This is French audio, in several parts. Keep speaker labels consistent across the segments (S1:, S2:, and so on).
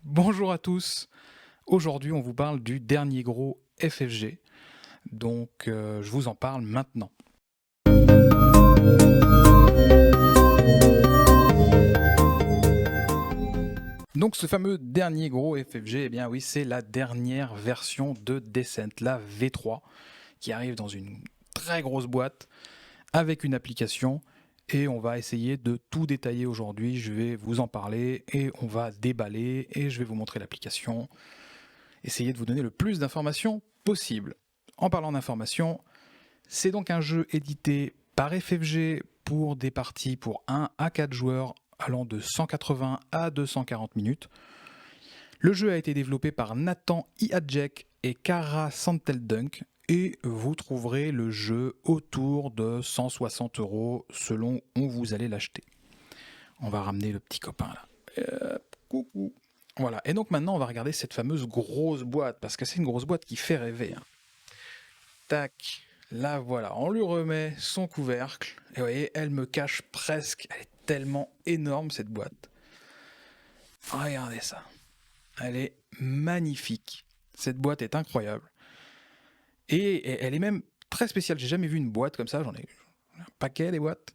S1: Bonjour à tous. Aujourd'hui, on vous parle du dernier gros FFG. Donc, je vous en parle maintenant. Donc, ce fameux dernier gros FFG, eh bien oui, c'est la dernière version de Descent, la V3, qui arrive dans une très grosse boîte avec une application. Et on va essayer de tout détailler aujourd'hui. Je vais vous en parler et on va déballer et je vais vous montrer l'application. Essayer de vous donner le plus d'informations possible. En parlant d'informations, c'est donc un jeu édité par FFG pour des parties pour 1 à 4 joueurs allant de 180 à 240 minutes. Le jeu a été développé par Nathan Iadjek et Kara Santeldunk et vous trouverez le jeu autour de 160 € selon où vous allez l'acheter. On va ramener le petit copain là. Coucou. Voilà, et donc maintenant on va regarder cette fameuse grosse boîte, parce que c'est une grosse boîte qui fait rêver. Tac, là voilà, on lui remet son couvercle, et vous voyez, elle me cache presque, elle est tellement énorme cette boîte. Regardez ça, elle est magnifique, cette boîte est incroyable. Et elle est même très spéciale, j'ai jamais vu une boîte comme ça, j'en ai un paquet des boîtes,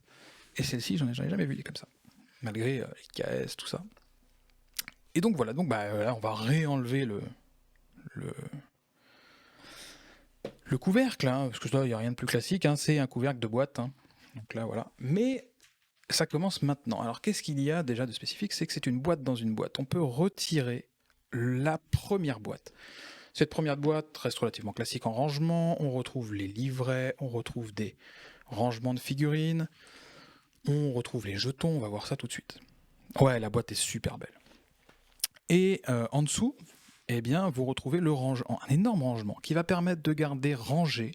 S1: et celle-ci j'en ai jamais vu comme ça, malgré les caisses, tout ça. Et donc voilà, là, on va réenlever le, le couvercle, hein, parce que là il n'y a rien de plus classique, hein, c'est un couvercle de boîte. Hein. Donc là voilà. Mais ça commence maintenant. Alors qu'est-ce qu'il y a déjà de spécifique? C'est que c'est une boîte dans une boîte. On peut retirer la première boîte. Cette première boîte reste relativement classique en rangement. On retrouve les livrets, on retrouve des rangements de figurines, on retrouve les jetons, on va voir ça tout de suite. Ouais, la boîte est super belle. Et en dessous, eh bien, vous retrouvez un énorme rangement qui va permettre de garder rangé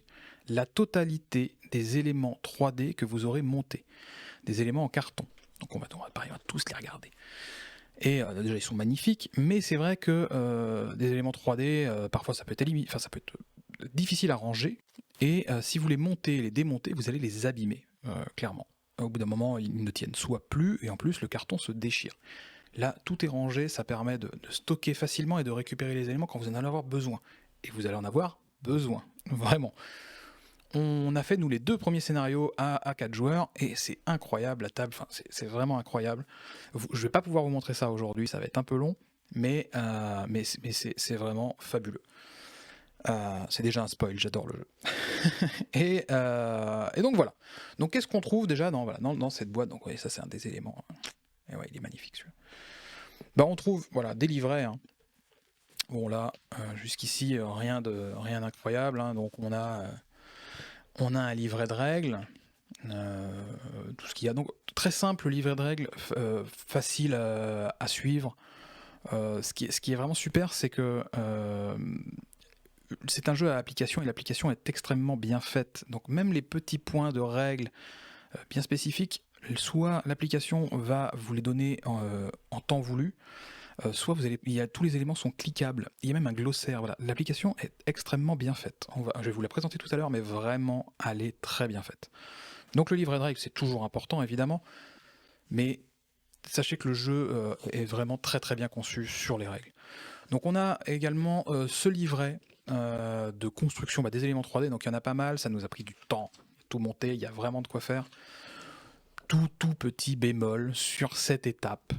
S1: la totalité des éléments 3D que vous aurez montés, des éléments en carton. Donc on va tous les regarder. Et déjà ils sont magnifiques, mais c'est vrai que des éléments 3D, parfois ça peut être difficile à ranger, et si vous les montez et les démontez, vous allez les abîmer, clairement. Au bout d'un moment, ils ne tiennent soit plus, et en plus le carton se déchire. Là, tout est rangé, ça permet de stocker facilement et de récupérer les éléments quand vous en allez avoir besoin. Et vous allez en avoir besoin, vraiment. On a fait, nous, les 2 premiers scénarios à 4 joueurs, et c'est incroyable, la table, c'est vraiment incroyable. Je vais pas pouvoir vous montrer ça aujourd'hui, ça va être un peu long, mais c'est vraiment fabuleux. C'est déjà un spoil, j'adore le jeu. et donc voilà. Donc qu'est-ce qu'on trouve déjà dans cette boîte? Donc oui, ça c'est un des éléments. Et ouais, il est magnifique celui-là. Bah, on trouve des livrets. Hein. Bon là, jusqu'ici, rien d'incroyable. Hein. Donc on a un livret de règles, tout ce qu'il y a. Donc très simple livret de règles, facile à suivre. Ce qui est vraiment super, c'est que c'est un jeu à application et l'application est extrêmement bien faite. Donc même les petits points de règles bien spécifiques, soit l'application va vous les donner en temps voulu, soit tous les éléments sont cliquables. Il y a même un glossaire. Voilà. L'application est extrêmement bien faite. Je vais vous la présenter tout à l'heure, mais vraiment, elle est très bien faite. Donc le livret de règles, c'est toujours important, évidemment, mais sachez que le jeu est vraiment très très bien conçu sur les règles. Donc on a également ce livret de construction des éléments 3D, donc il y en a pas mal, ça nous a pris du temps, tout monter, il y a vraiment de quoi faire. Tout petit bémol sur cette étape,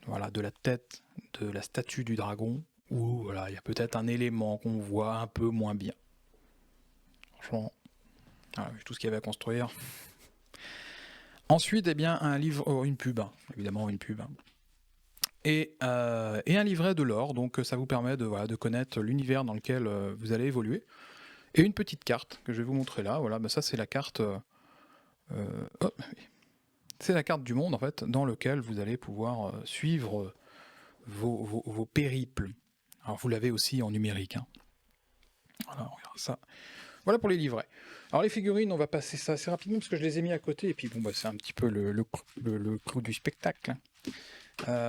S1: voilà, de la tête de la statue du dragon, où voilà, il y a peut-être un élément qu'on voit un peu moins bien. Franchement, voilà, tout ce qu'il y avait à construire. Ensuite, eh bien, un livre, une pub, hein, évidemment une pub. Hein. Et un livret de lore, donc ça vous permet de connaître l'univers dans lequel vous allez évoluer. Et une petite carte que je vais vous montrer là, voilà, ça c'est la carte. C'est la carte du monde en fait, dans lequel vous allez pouvoir suivre vos périples. Alors vous l'avez aussi en numérique. Hein. Voilà, on regarde ça. Voilà pour les livrets. Alors les figurines, on va passer ça assez rapidement parce que je les ai mis à côté et puis c'est un petit peu le clou du spectacle.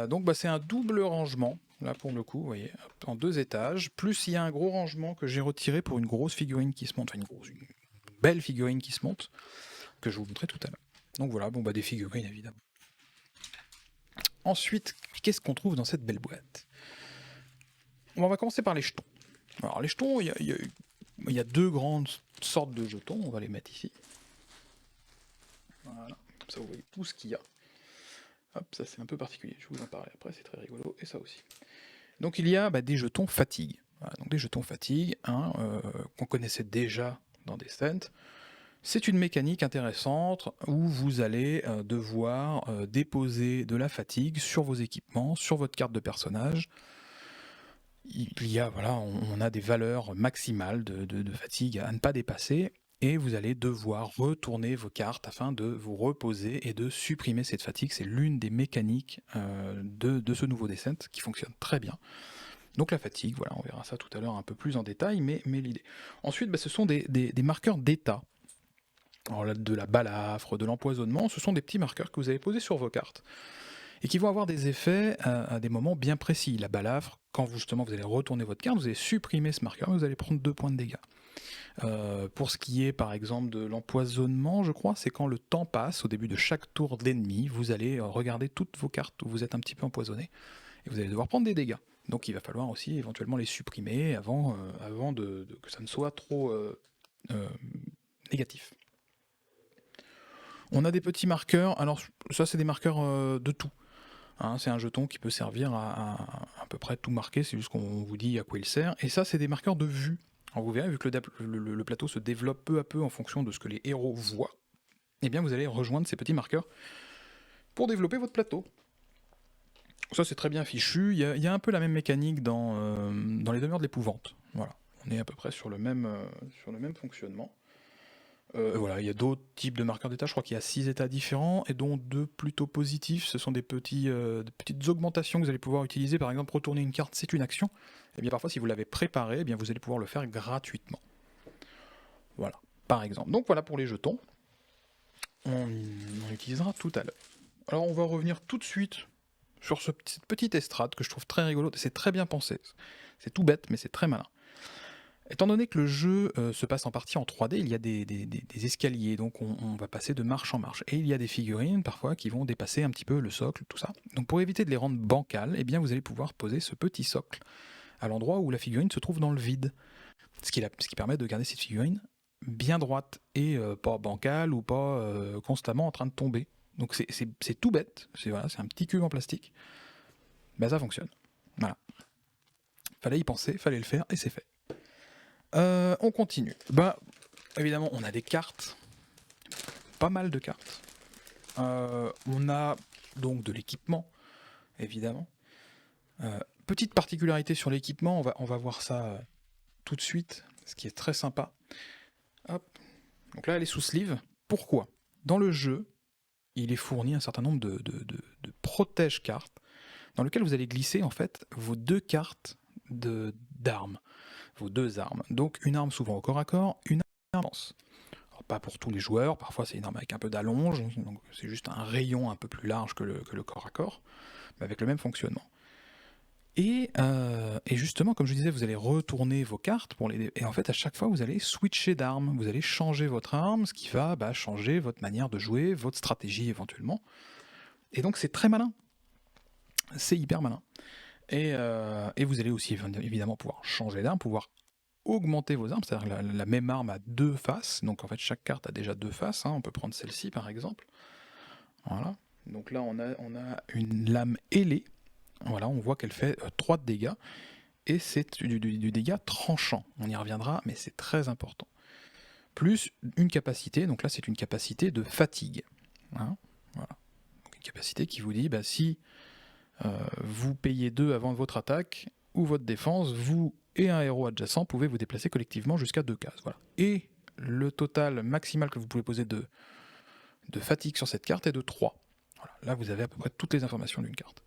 S1: Donc c'est un double rangement, là pour le coup, vous voyez, en 2 étages, plus il y a un gros rangement que j'ai retiré pour une grosse figurine qui se monte, une belle figurine qui se monte, que je vous montrerai tout à l'heure. Donc voilà, des figurines évidemment. Ensuite, qu'est-ce qu'on trouve dans cette belle boîte? On va commencer par les jetons. Alors les jetons, il y a deux grandes sortes de jetons, on va les mettre ici. Voilà, comme ça vous voyez tout ce qu'il y a. Hop, ça c'est un peu particulier, je vous en parler après, c'est très rigolo, et ça aussi. Donc il y a des jetons fatigue. Voilà, donc des jetons fatigue, hein, qu'on connaissait déjà dans Descent. C'est une mécanique intéressante où vous allez devoir déposer de la fatigue sur vos équipements, sur votre carte de personnage. Il y a, voilà, on a des valeurs maximales de fatigue à ne pas dépasser, et vous allez devoir retourner vos cartes afin de vous reposer et de supprimer cette fatigue. C'est l'une des mécaniques de ce nouveau Descent qui fonctionne très bien. Donc la fatigue, voilà, on verra ça tout à l'heure un peu plus en détail, mais l'idée. Ensuite, ce sont des marqueurs d'état. Alors là, de la balafre, de l'empoisonnement, ce sont des petits marqueurs que vous allez poser sur vos cartes et qui vont avoir des effets à des moments bien précis. La balafre, quand justement vous allez retourner votre carte, vous allez supprimer ce marqueur et vous allez prendre 2 points de dégâts. Pour ce qui est par exemple de l'empoisonnement, je crois, c'est quand le temps passe, au début de chaque tour de l'ennemi, vous allez regarder toutes vos cartes où vous êtes un petit peu empoisonné et vous allez devoir prendre des dégâts. Donc il va falloir aussi éventuellement les supprimer avant que ça ne soit trop négatif. On a des petits marqueurs, alors ça c'est des marqueurs de tout. Hein, c'est un jeton qui peut servir à peu près tout marquer, c'est juste qu'on vous dit à quoi il sert. Et ça c'est des marqueurs de vue. Alors vous verrez, vu que le plateau se développe peu à peu en fonction de ce que les héros voient, eh bien vous allez rejoindre ces petits marqueurs pour développer votre plateau. Ça c'est très bien fichu, il y a un peu la même mécanique dans les demeures de l'épouvante. Voilà, on est à peu près sur le même fonctionnement. Voilà, il y a d'autres types de marqueurs d'état, je crois qu'il y a 6 états différents, et dont 2 plutôt positifs, ce sont des petites augmentations que vous allez pouvoir utiliser, par exemple retourner une carte c'est une action, et bien parfois si vous l'avez préparé, eh bien vous allez pouvoir le faire gratuitement. Voilà, par exemple. Donc voilà pour les jetons, on utilisera tout à l'heure. Alors on va revenir tout de suite sur cette petite estrade que je trouve très rigolo, c'est très bien pensé, c'est tout bête mais c'est très malin. Étant donné que le jeu se passe en partie en 3D, il y a des escaliers, donc on va passer de marche en marche. Et il y a des figurines parfois qui vont dépasser un petit peu le socle, tout ça. Donc pour éviter de les rendre bancales, eh bien vous allez pouvoir poser ce petit socle à l'endroit où la figurine se trouve dans le vide. Ce qui permet de garder cette figurine bien droite et pas bancale ou pas constamment en train de tomber. Donc c'est tout bête, c'est un petit cube en plastique. Ça fonctionne. Voilà. Fallait y penser, fallait le faire et c'est fait. On continue. Évidemment, on a des cartes. Pas mal de cartes. On a donc de l'équipement, évidemment. Petite particularité sur l'équipement, on va voir ça tout de suite, ce qui est très sympa. Hop. Donc là, elle est sous sleeve. Pourquoi ? Dans le jeu, il est fourni un certain nombre de protège-cartes dans lequel vous allez glisser en fait vos 2 cartes d'armes. Vos 2 armes. Donc une arme souvent au corps à corps, une arme lance. Alors, pas pour tous les joueurs, parfois c'est une arme avec un peu d'allonge, donc c'est juste un rayon un peu plus large que le corps à corps, mais avec le même fonctionnement. Et justement, comme je disais, vous allez retourner vos cartes et en fait à chaque fois vous allez switcher d'arme, vous allez changer votre arme, ce qui va changer votre manière de jouer, votre stratégie éventuellement. Et donc c'est très malin. C'est hyper malin. Et vous allez aussi évidemment pouvoir changer d'arme, pouvoir augmenter vos armes, c'est-à-dire la même arme a 2 faces, donc en fait chaque carte a déjà 2 faces, hein. On peut prendre celle-ci par exemple. Voilà. Donc là on a une lame ailée, voilà, on voit qu'elle fait 3 de dégâts, et c'est du dégât tranchant, on y reviendra, mais c'est très important. Plus une capacité, donc là c'est une capacité de fatigue. Hein, voilà. Donc une capacité qui vous dit, si vous payez 2 avant votre attaque ou votre défense, vous et un héros adjacent pouvez vous déplacer collectivement jusqu'à 2 cases. Voilà. Et le total maximal que vous pouvez poser de fatigue sur cette carte est de 3. Voilà. Là, vous avez à peu près toutes les informations d'une carte.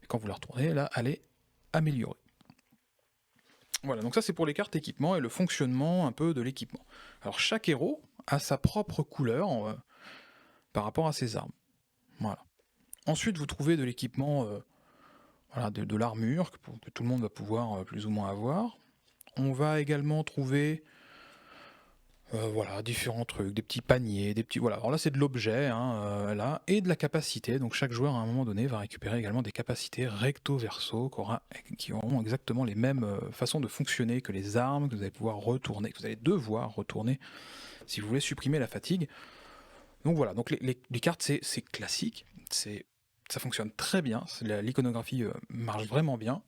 S1: Et quand vous la retournez, là, elle est améliorée. Voilà, donc ça c'est pour les cartes équipement et le fonctionnement un peu de l'équipement. Alors chaque héros a sa propre couleur par rapport à ses armes. Voilà. Ensuite, vous trouvez de l'équipement, de l'armure que tout le monde va pouvoir plus ou moins avoir. On va également trouver Voilà, différents trucs, des petits paniers, des petits... Voilà, alors là c'est de l'objet, hein, là, et de la capacité. Donc chaque joueur à un moment donné va récupérer également des capacités recto-verso qui auront exactement les mêmes façons de fonctionner que les armes que vous allez pouvoir retourner, que vous allez devoir retourner si vous voulez supprimer la fatigue. Donc voilà, donc les cartes c'est classique, ça fonctionne très bien, l'iconographie marche vraiment bien,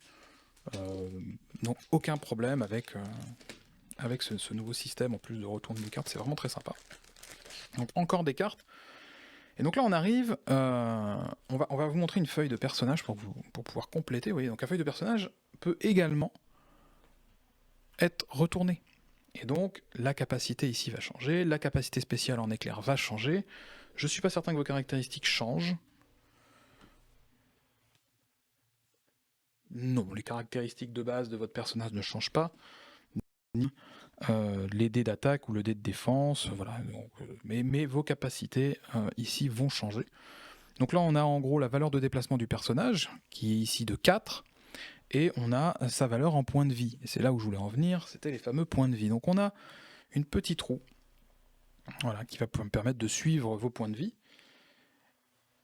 S1: donc aucun problème avec ce nouveau système en plus de retourner des cartes, c'est vraiment très sympa. Donc encore des cartes. Et donc là on arrive, on va vous montrer une feuille de personnage pour pouvoir compléter. Vous voyez, donc la feuille de personnage peut également être retournée. Et donc la capacité ici va changer, la capacité spéciale en éclair va changer. Je suis pas certain que vos caractéristiques changent. Non, les caractéristiques de base de votre personnage ne changent pas. Les dés d'attaque ou le dé de défense, voilà. Donc, mais vos capacités ici vont changer. Donc là on a en gros la valeur de déplacement du personnage, qui est ici de 4, et on a sa valeur en points de vie. Et c'est là où je voulais en venir, c'était les fameux points de vie. Donc on a une petite roue, voilà, qui va me permettre de suivre vos points de vie.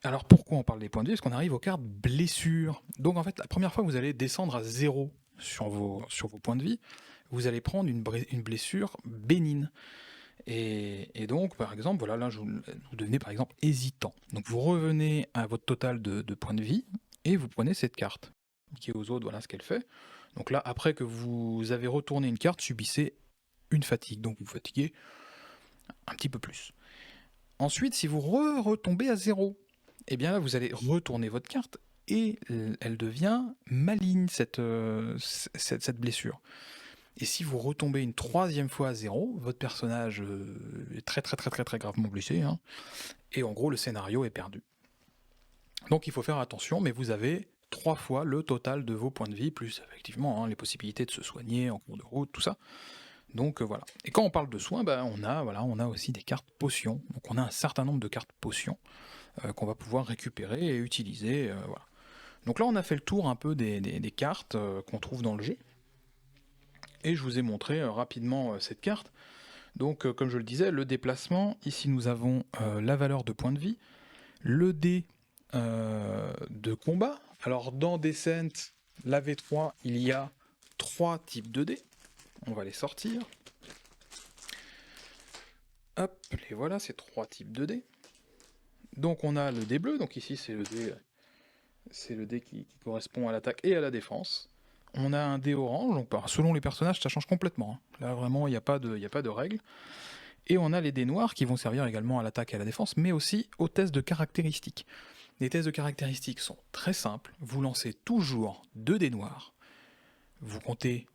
S1: Alors pourquoi on parle des points de vie? Parce qu'on arrive aux cartes blessures. Donc en fait, la première fois que vous allez descendre à 0 sur vos points de vie, vous allez prendre une blessure bénigne. Et donc, par exemple, voilà, là, vous devenez par exemple hésitant. Donc vous revenez à votre total de points de vie, et vous prenez cette carte, qui est aux autres, voilà ce qu'elle fait. Donc là, après que vous avez retourné une carte, subissez une fatigue, donc vous fatiguez un petit peu plus. Ensuite, si vous retombez à 0, eh bien là, vous allez retourner votre carte, et elle devient maligne, cette blessure. Et si vous retombez une troisième fois à 0, votre personnage est très gravement blessé, hein, et en gros le scénario est perdu. Donc il faut faire attention, mais vous avez 3 fois le total de vos points de vie, plus effectivement les possibilités de se soigner en cours de route, tout ça. Donc voilà. Et quand on parle de soins, on a aussi des cartes potions. Donc on a un certain nombre de cartes potions qu'on va pouvoir récupérer et utiliser. Voilà. Donc là on a fait le tour un peu des cartes qu'on trouve dans le jeu. Et je vous ai montré rapidement cette carte. Donc comme je le disais, le déplacement, ici nous avons la valeur de points de vie, le dé de combat. Alors dans Descent, la V3, il y a 3 types de dés. On va les sortir. Hop, les voilà, ces 3 types de dés. Donc on a le dé bleu, donc ici c'est le dé qui correspond à l'attaque et à la défense. On a un dé orange, donc selon les personnages ça change complètement, hein. Là vraiment il n'y a pas de règle. Et on a les dés noirs qui vont servir également à l'attaque et à la défense, mais aussi aux tests de caractéristiques. Les tests de caractéristiques sont très simples, vous lancez toujours 2 dés noirs, vous comptez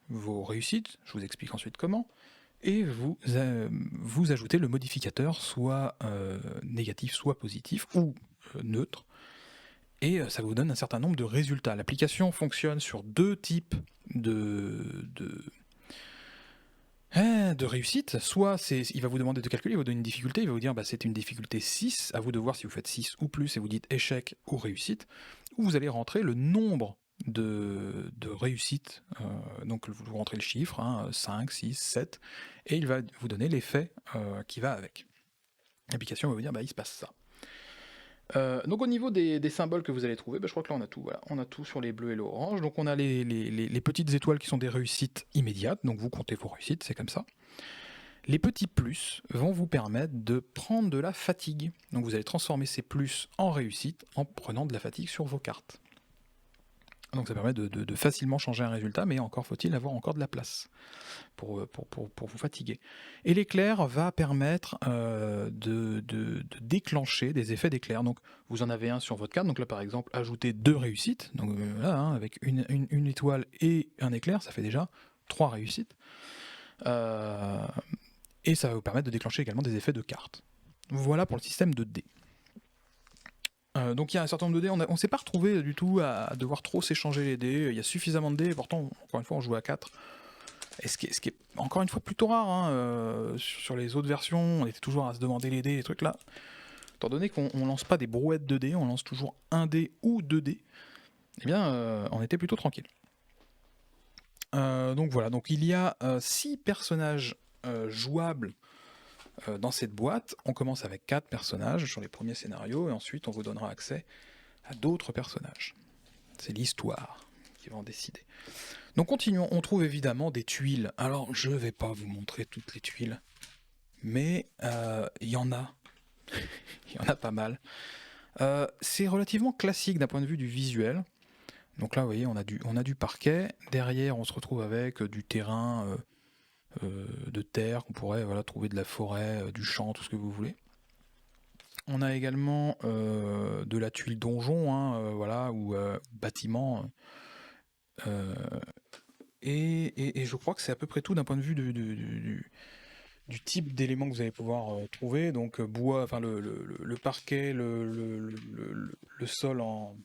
S1: vos réussites, je vous explique ensuite comment, et vous ajoutez le modificateur soit négatif, soit positif, ou neutre, et ça vous donne un certain nombre de résultats. L'application fonctionne sur 2 types de réussite. Soit il va vous demander de calculer, il va vous donner une difficulté, il va vous dire c'est une difficulté 6, à vous de voir si vous faites 6 ou plus, et vous dites échec ou réussite, ou vous allez rentrer le nombre de réussites, donc vous rentrez le chiffre, 5, 6, 7, et il va vous donner l'effet qui va avec. L'application va vous dire il se passe ça. Donc au niveau des symboles que vous allez trouver, je crois que là on a tout. Voilà. On a tout sur les bleus et l'orange. Donc on a les petites étoiles qui sont des réussites immédiates, donc vous comptez vos réussites, c'est comme ça. Les petits plus vont vous permettre de prendre de la fatigue. Donc vous allez transformer ces plus en réussite en prenant de la fatigue sur vos cartes. Donc ça permet de facilement changer un résultat, mais encore faut-il avoir encore de la place pour vous fatiguer. Et l'éclair va permettre de déclencher des effets d'éclair. Donc vous en avez un sur votre carte, donc là par exemple ajouter 2 réussites, donc là avec une étoile et un éclair, ça fait déjà 3 réussites. Et ça va vous permettre de déclencher également des effets de cartes. Voilà pour le système de dés. Donc il y a un certain nombre de dés, on ne s'est pas retrouvé du tout à devoir trop s'échanger les dés, il y a suffisamment de dés, pourtant encore une fois on joue à 4. Et ce qui est encore une fois plutôt rare, sur les autres versions, on était toujours à se demander les dés, les trucs là. Étant donné qu'on lance pas des brouettes de dés, on lance toujours un dé ou 2 dés, eh bien on était plutôt tranquille. Donc voilà, donc il y a 6 personnages jouables dans cette boîte. On commence avec 4 personnages sur les premiers scénarios et ensuite on vous donnera accès à d'autres personnages. C'est l'histoire qui va en décider. Donc continuons, on trouve évidemment des tuiles. Alors je vais pas vous montrer toutes les tuiles, mais il y en a. Il y en a pas mal. C'est relativement classique d'un point de vue du visuel. Donc là, vous voyez, on a du parquet. Derrière, on se retrouve avec du terrain de terre, qu'on pourrait trouver de la forêt, du champ, tout ce que vous voulez. On a également de la tuile donjon, hein, ou bâtiment. Et je crois que c'est à peu près tout d'un point de vue du type d'éléments que vous allez pouvoir trouver. Donc bois, enfin le parquet, le sol en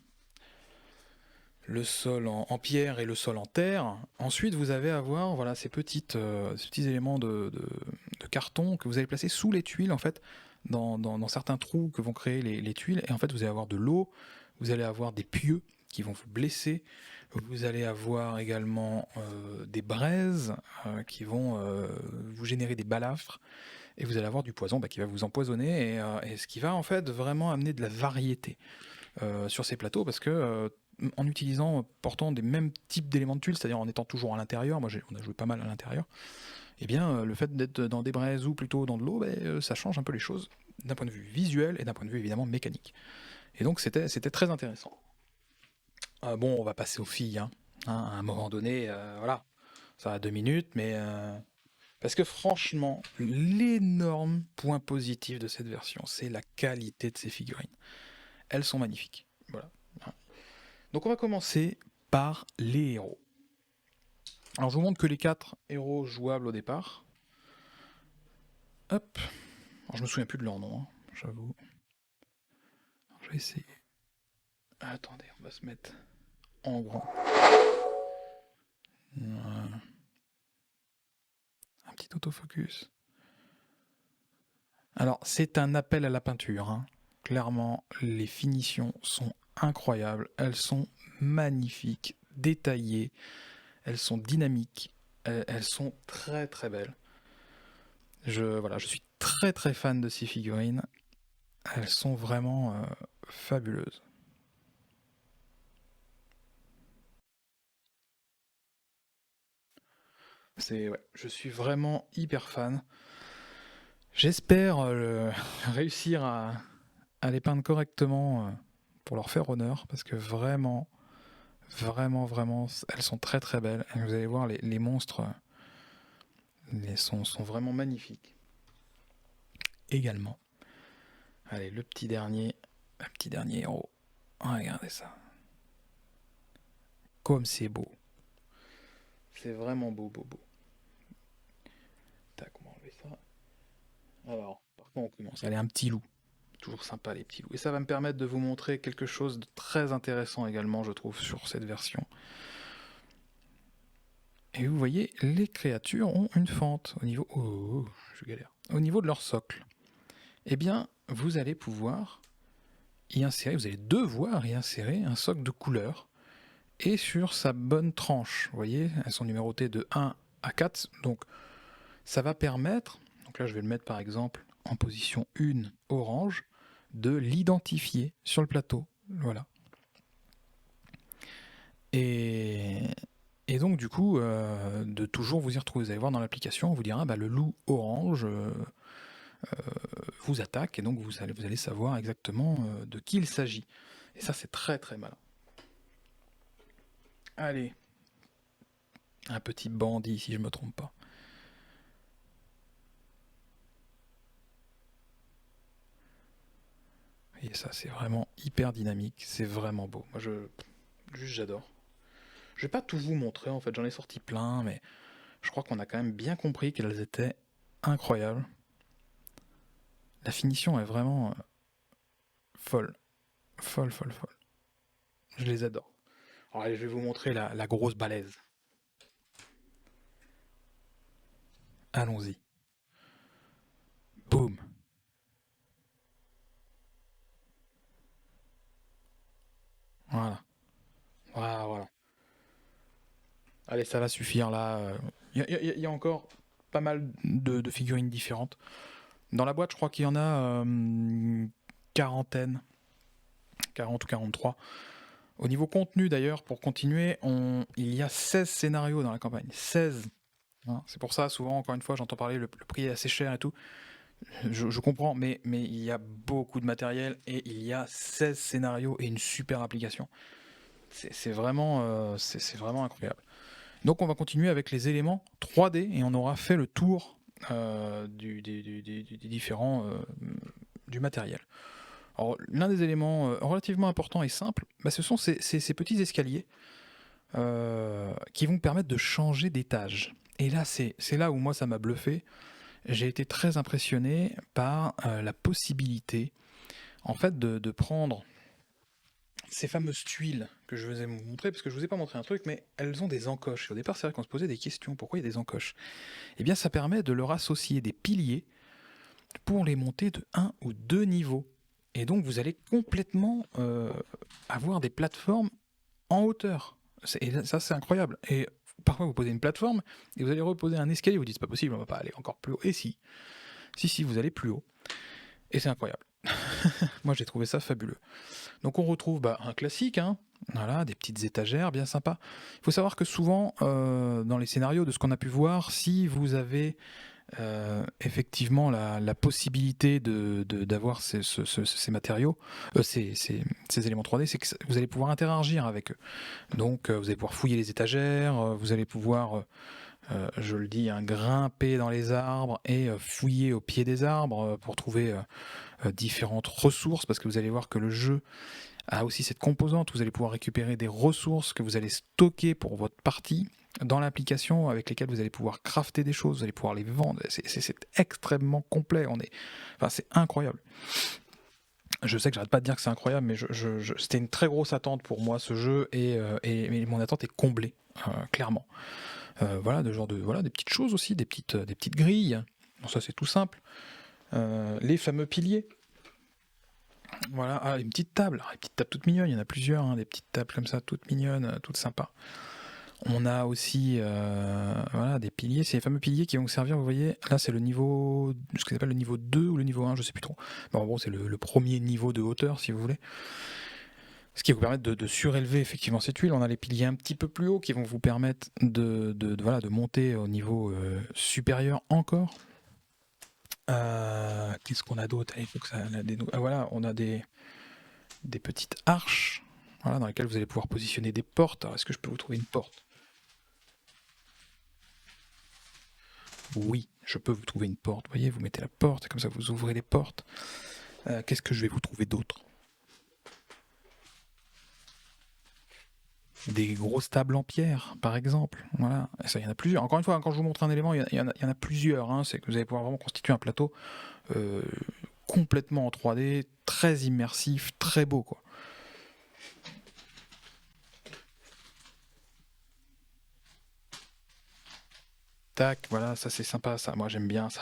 S1: pierre et le sol en terre. Ensuite, vous avez à voir ces petits éléments de carton que vous allez placer sous les tuiles, en fait, dans certains trous que vont créer les tuiles. Et en fait, vous allez avoir de l'eau, vous allez avoir des pieux qui vont vous blesser, vous allez avoir également des braises qui vont vous générer des balafres, et vous allez avoir du poison qui va vous empoisonner, et ce qui va en fait vraiment amener de la variété sur ces plateaux, parce que en utilisant, portant des mêmes types d'éléments de tuiles, c'est-à-dire en étant toujours à l'intérieur, on a joué pas mal à l'intérieur, et bien le fait d'être dans des braises ou plutôt dans de l'eau, ça change un peu les choses d'un point de vue visuel et d'un point de vue évidemment mécanique. Et donc c'était très intéressant. Bon, on va passer aux filles, hein. À un moment donné, ça a 2 minutes, mais parce que franchement, l'énorme point positif de cette version, c'est la qualité de ces figurines. Elles sont magnifiques. Voilà. Donc on va commencer par les héros. Alors je vous montre que les 4 héros jouables au départ. Hop. Alors, je me souviens plus de leur nom, hein, j'avoue. Alors, je vais essayer. Attendez, on va se mettre en grand. Voilà. Un petit autofocus. Alors c'est un appel à la peinture, hein. Clairement, les finitions sont incroyables. Elles sont magnifiques, détaillées. Elles sont dynamiques. Elles sont très très belles. Je suis très très fan de ces figurines. Elles sont vraiment fabuleuses. Je suis vraiment hyper fan. J'espère réussir à les peindre correctement pour leur faire honneur, parce que vraiment, vraiment, vraiment, elles sont très très belles. Et vous allez voir, les monstres sont vraiment magnifiques. Également. Allez, le petit dernier héros. Regardez ça. Comme c'est beau. C'est vraiment beau, beau, beau. Tac, on va enlever ça. Alors, par contre, on commence. Allez, un petit loup. Toujours sympa, les petits loups. Et ça va me permettre de vous montrer quelque chose de très intéressant également, je trouve, sur cette version. Et vous voyez, les créatures ont une fente au niveau... Oh, je galère. Au niveau de leur socle. Eh bien, vous allez pouvoir y insérer, vous allez devoir y insérer un socle de couleur, et sur sa bonne tranche. Vous voyez, elles sont numérotées de 1 à 4, donc ça va permettre, donc là je vais le mettre par exemple en position 1 orange, de l'identifier sur le plateau. Voilà. Et, et donc du coup, de toujours vous y retrouver. Vous allez voir dans l'application, on vous dira le loup orange vous attaque, et donc vous allez savoir exactement de qui il s'agit. Et ça c'est très très malin. Allez, un petit bandit si je me trompe pas. Et ça c'est vraiment hyper dynamique, c'est vraiment beau. Moi juste j'adore. Je vais pas tout vous montrer en fait, j'en ai sorti plein, mais je crois qu'on a quand même bien compris qu'elles étaient incroyables. La finition est vraiment folle. Folle, folle, folle. Je les adore. Alors allez, je vais vous montrer la grosse balèze. Allons-y. Boum. Voilà. Voilà, voilà. Allez, ça va suffire là. Il y a encore pas mal de figurines différentes. Dans la boîte, je crois qu'il y en a quarantaine, 40 ou 43. Au niveau contenu d'ailleurs, pour continuer, il y a 16 scénarios dans la campagne. 16. Hein. C'est pour ça, souvent, encore une fois, j'entends parler, le prix est assez cher et tout. Je comprends, mais il y a beaucoup de matériel et il y a 16 scénarios et une super application. C'est vraiment, c'est vraiment incroyable. Donc on va continuer avec les éléments 3D et on aura fait le tour des différents du matériel. Alors l'un des éléments relativement importants et simples, bah, ce sont ces petits escaliers qui vont permettre de changer d'étage. Et là, c'est là où moi ça m'a bluffé. J'ai été très impressionné par la possibilité en fait de prendre ces fameuses tuiles que je vous ai montrées, parce que je vous ai pas montré un truc, mais elles ont des encoches. Et au départ, c'est vrai qu'on se posait des questions. Pourquoi il y a des encoches? Eh bien, ça permet de leur associer des piliers pour les monter de 1 ou 2 niveaux. Et donc, vous allez complètement avoir des plateformes en hauteur. Et ça, c'est incroyable. Et parfois, vous posez une plateforme et vous allez reposer un escalier. Vous dites, c'est pas possible, on va pas aller encore plus haut. Et si, vous allez plus haut. Et c'est incroyable. Moi, j'ai trouvé ça fabuleux. Donc on retrouve un classique, hein, voilà, des petites étagères bien sympas. Il faut savoir que souvent, dans les scénarios de ce qu'on a pu voir, si vous avez effectivement la possibilité d'avoir ces matériaux, ces éléments 3D, c'est que vous allez pouvoir interagir avec eux. Donc vous allez pouvoir fouiller les étagères, vous allez pouvoir, je le dis, grimper dans les arbres et fouiller au pied des arbres pour trouver différentes ressources, parce que vous allez voir que le jeu a aussi cette composante, vous allez pouvoir récupérer des ressources que vous allez stocker pour votre partie dans l'application, avec lesquelles vous allez pouvoir crafter des choses, vous allez pouvoir les vendre. C'est extrêmement complet, c'est incroyable. Je sais que j'arrête pas de dire que c'est incroyable, mais c'était une très grosse attente pour moi ce jeu, et mon attente est comblée, clairement. Voilà, des petites choses aussi, des petites grilles. Bon, ça c'est tout simple. Les fameux piliers. Voilà, les petites tables. Alors, les petites tables toutes mignonnes, il y en a plusieurs, hein, des petites tables comme ça, toutes mignonnes, toutes sympas. On a aussi voilà, des piliers, c'est les fameux piliers qui vont servir, vous voyez, là c'est le niveau, ce qu'ils appellent le niveau 2 ou le niveau 1, je sais plus trop. Mais en gros, c'est le premier niveau de hauteur, si vous voulez. Ce qui va vous permettre de surélever effectivement ces tuiles. On a les piliers un petit peu plus hauts qui vont vous permettre de monter au niveau supérieur encore. Qu'est-ce qu'on a d'autre? Il faut que ça, voilà, on a des petites arches, voilà, dans lesquelles vous allez pouvoir positionner des portes. Alors, est-ce que je peux vous trouver une porte? Oui, je peux vous trouver une porte. Vous voyez, vous mettez la porte, comme ça vous ouvrez les portes. Qu'est-ce que je vais vous trouver d'autre? Des grosses tables en pierre, par exemple. Voilà, et ça, il y en a plusieurs. Encore une fois, quand je vous montre un élément, il y en a plusieurs. Hein. C'est que vous allez pouvoir vraiment constituer un plateau complètement en 3D, très immersif, très beau, quoi. Tac, voilà, ça c'est sympa, ça. Moi j'aime bien ça.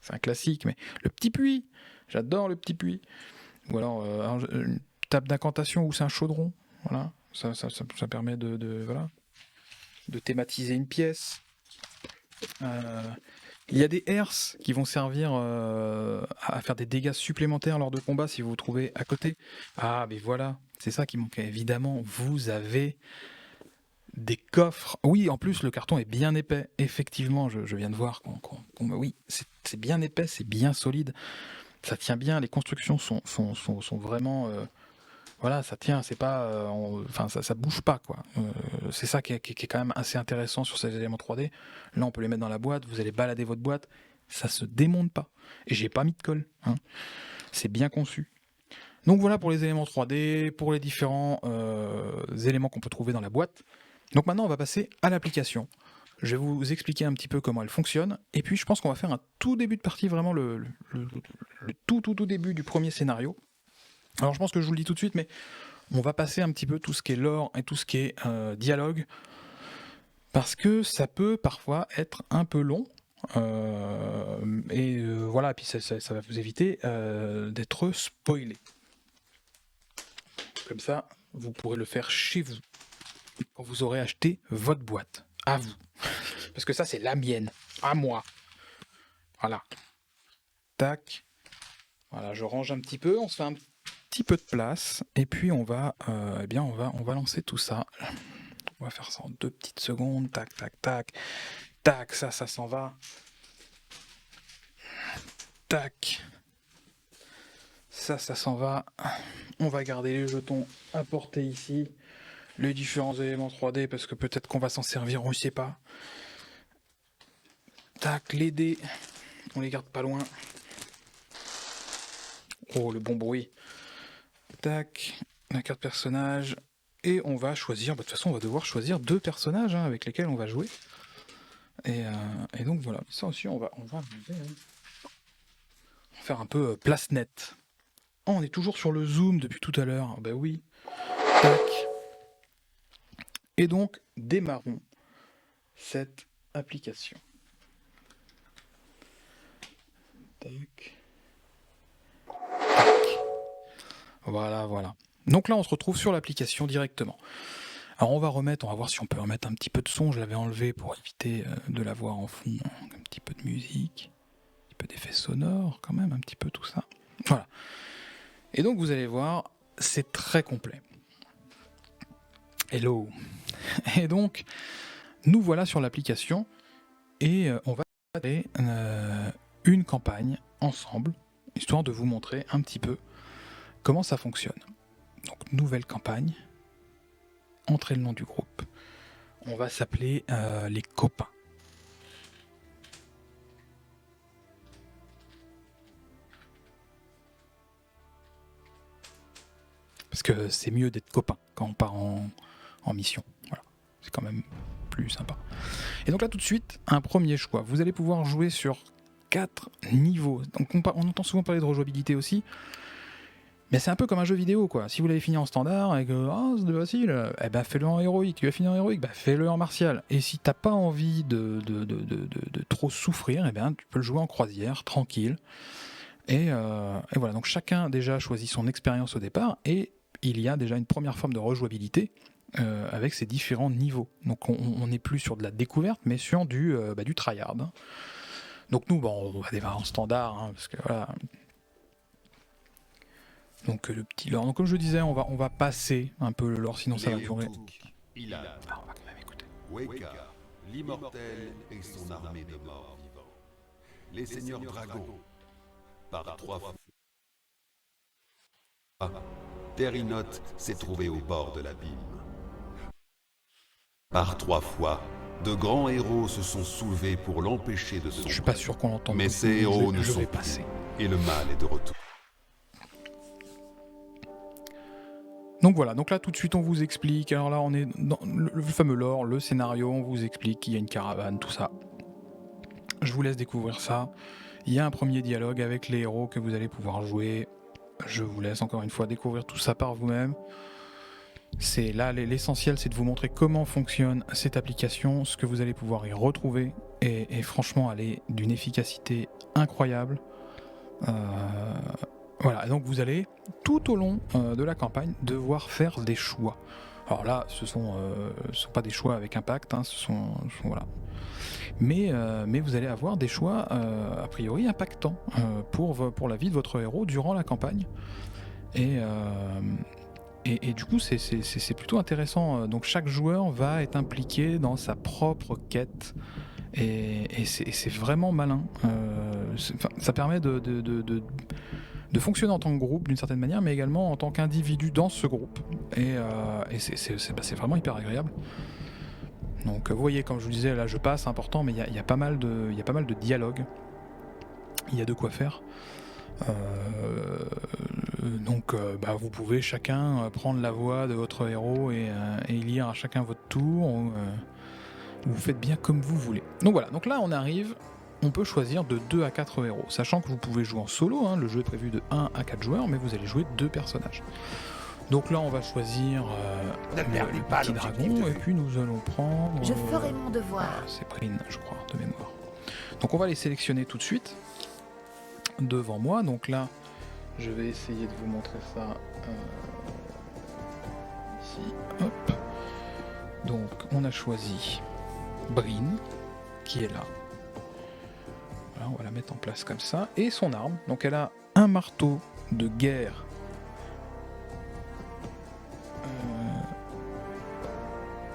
S1: C'est un classique, mais le petit puits, j'adore le petit puits. Ou alors, une table d'incantation où c'est un chaudron. Voilà, ça permet voilà, de thématiser une pièce. Il y a des herses qui vont servir à faire des dégâts supplémentaires lors de combats si vous vous trouvez à côté. Ah, mais voilà, c'est ça qui manquait. Évidemment, vous avez des coffres. Oui, en plus, le carton est bien épais. Effectivement, je viens de voir. Oui, c'est bien épais, c'est bien solide. Ça tient bien. Les constructions sont vraiment. Voilà, ça tient. C'est pas. Enfin, ça bouge pas, quoi. C'est ça qui est quand même assez intéressant sur ces éléments 3D. Là, on peut les mettre dans la boîte. Vous allez balader votre boîte. Ça se démonte pas. Et j'ai pas mis de colle. Hein. C'est bien conçu. Donc voilà pour les éléments 3D, pour les différents éléments qu'on peut trouver dans la boîte. Donc maintenant, on va passer à l'application. Je vais vous expliquer un petit peu comment elle fonctionne. Et puis, je pense qu'on va faire un tout début de partie, vraiment le tout début du premier scénario. Alors, je pense que je vous le dis tout de suite, mais on va passer un petit peu tout ce qui est lore et tout ce qui est dialogue. Parce que ça peut parfois être un peu long. Voilà, et puis ça va vous éviter d'être spoilé. Comme ça, vous pourrez le faire chez vous quand vous aurez acheté votre boîte. à vous. Parce que ça, c'est la mienne, à moi. Voilà. Tac. Voilà, je range un petit peu, on se fait un petit peu de place, et puis on va, on va lancer tout ça. On va faire ça en 2 petites secondes. Tac, tac, tac. Tac, ça s'en va. Tac. Ça s'en va. On va garder les jetons apportés ici. Les différents éléments 3D, parce que peut-être qu'on va s'en servir, on ne sait pas. Tac, les dés. On les garde pas loin. Oh, le bon bruit. Tac, la carte personnage. Et on va choisir, de toute façon on va devoir choisir 2 personnages avec lesquels on va jouer. Et donc voilà, ça aussi on va faire un peu place nette. Oh, on est toujours sur le zoom depuis tout à l'heure. Bah oui. Tac. Et donc, démarrons cette application. Tac. Tac. Voilà. Donc là, on se retrouve sur l'application directement. Alors on va voir si on peut remettre un petit peu de son. Je l'avais enlevé pour éviter de l'avoir en fond. Un petit peu de musique, un petit peu d'effets sonores quand même, un petit peu tout ça. Voilà. Et donc vous allez voir, c'est très complet. Hello. Et donc, nous voilà sur l'application et on va créer une campagne ensemble, histoire de vous montrer un petit peu comment ça fonctionne. Donc, nouvelle campagne, entrez le nom du groupe. On va s'appeler les copains. Parce que c'est mieux d'être copain quand on part en mission. Voilà. C'est quand même plus sympa. Et donc là, tout de suite, un premier choix. Vous allez pouvoir jouer sur 4 niveaux. Donc on entend souvent parler de rejouabilité aussi. Mais c'est un peu comme un jeu vidéo, quoi. Si vous l'avez fini en standard et que c'est facile, fais-le en héroïque. Tu as fini en héroïque, fais-le en martial. Et si t'as pas envie de trop souffrir, tu peux le jouer en croisière, tranquille. Et voilà, donc chacun déjà choisit son expérience au départ, et il y a déjà une première forme de rejouabilité avec ces différents niveaux. Donc on n'est plus sur de la découverte, mais sur du tryhard. Donc nous, on va démarrer en standard, parce que voilà. Donc le petit lore. Donc comme je disais, on va passer un peu le lore, sinon ça va durer. On va quand même écouter.
S2: Weka, l'immortel et son armée de morts vivants. Les seigneurs dragons, par 3 fois. Terinote s'est trouvé au bord de l'abîme. Par 3 fois, de grands héros se sont soulevés pour l'empêcher de sombrer.
S1: Je suis pas sûr qu'on l'entende.
S2: Mais ces héros ne sont
S1: passer.
S2: Et le mal est de retour.
S1: Donc voilà, donc là tout de suite on vous explique, alors là on est dans le fameux lore, le scénario, on vous explique qu'il y a une caravane, tout ça. Je vous laisse découvrir ça. Il y a un premier dialogue avec les héros que vous allez pouvoir jouer. Je vous laisse encore une fois découvrir tout ça par vous-même. C'est là l'essentiel, c'est de vous montrer comment fonctionne cette application, ce que vous allez pouvoir y retrouver, et franchement elle est d'une efficacité incroyable. Voilà, donc vous allez tout au long de la campagne devoir faire des choix. Alors là, ce sont pas des choix avec impact, voilà. Mais vous allez avoir des choix a priori impactants pour la vie de votre héros durant la campagne. Et du coup, c'est plutôt intéressant. Donc chaque joueur va être impliqué dans sa propre quête. Et c'est vraiment malin. Ça permet de fonctionner en tant que groupe d'une certaine manière, mais également en tant qu'individu dans ce groupe. Et c'est vraiment hyper agréable. Donc vous voyez, comme je vous disais, là je passe, important, mais il y a pas mal de dialogues. Il y a de quoi faire. Donc vous pouvez chacun prendre la voix de votre héros et lire à chacun votre tour. Vous faites bien comme vous voulez. Donc voilà, donc là on arrive, on peut choisir de 2 à 4 héros, sachant que vous pouvez jouer en solo, le jeu est prévu de 1 à 4 joueurs, mais vous allez jouer 2 personnages. Donc là on va choisir le petit dragon, et puis nous allons prendre...
S3: Je ferai mon devoir.
S1: C'est Prine, je crois, de mémoire. Donc on va les sélectionner tout de suite, devant moi, donc là je vais essayer de vous montrer ça ici, hop. Donc on a choisi Brine, qui est là. Voilà, on va la mettre en place comme ça. Et son arme, donc elle a un marteau de guerre.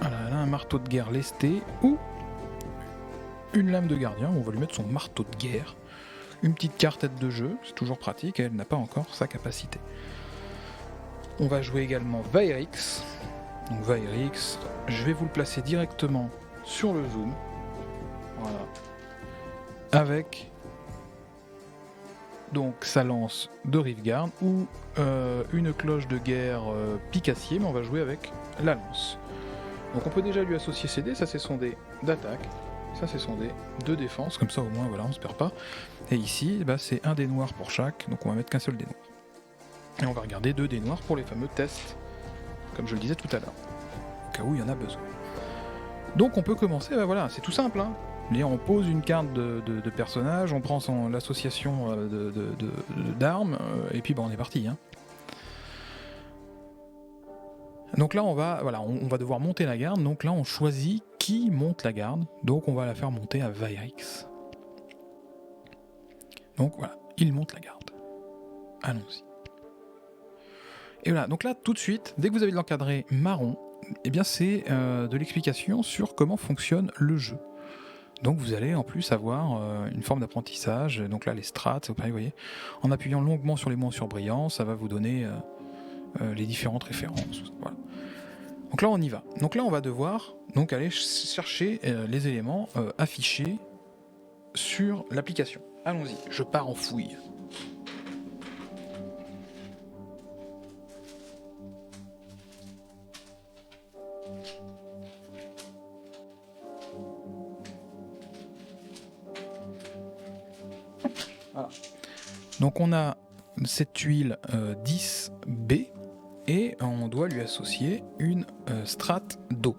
S1: Voilà, elle a un marteau de guerre lesté ou une lame de gardien. On va lui mettre son marteau de guerre. Une petite carte aide de jeu, c'est toujours pratique, elle n'a pas encore sa capacité. On va jouer également Vaerix. Donc Vaerix, je vais vous le placer directement sur le zoom. Voilà. Avec donc sa lance de Rivegarde ou une cloche de guerre picassier, mais on va jouer avec la lance. Donc on peut déjà lui associer ses dés, ça c'est son dé d'attaque, ça c'est son dé de défense, comme ça au moins voilà on se perd pas. Et ici bah, c'est un dé noir pour chaque, donc on va mettre qu'un seul dé noir. Et on va regarder 2 dés noirs pour les fameux tests, comme je le disais tout à l'heure, au cas où il y en a besoin. Donc on peut commencer, bah voilà, c'est tout simple, hein. On pose une carte de personnage, on prend l'association d'armes, et puis bah, on est parti. Hein. Donc là on va devoir monter la garde, donc là on choisit qui monte la garde, donc on va la faire monter à Vaerix. Donc voilà, il monte la garde. Allons-y. Et voilà, donc là tout de suite, dès que vous avez de l'encadré marron, eh bien c'est de l'explication sur comment fonctionne le jeu. Donc vous allez en plus avoir une forme d'apprentissage, donc là les strats, vous voyez, en appuyant longuement sur les mots en surbrillants, ça va vous donner les différentes références. Voilà. Donc là on y va. Donc là on va devoir donc aller chercher les éléments affichés sur l'application. Allons-y, je pars en fouille. Voilà. Donc on a cette tuile 10B et on doit lui associer une strate d'eau.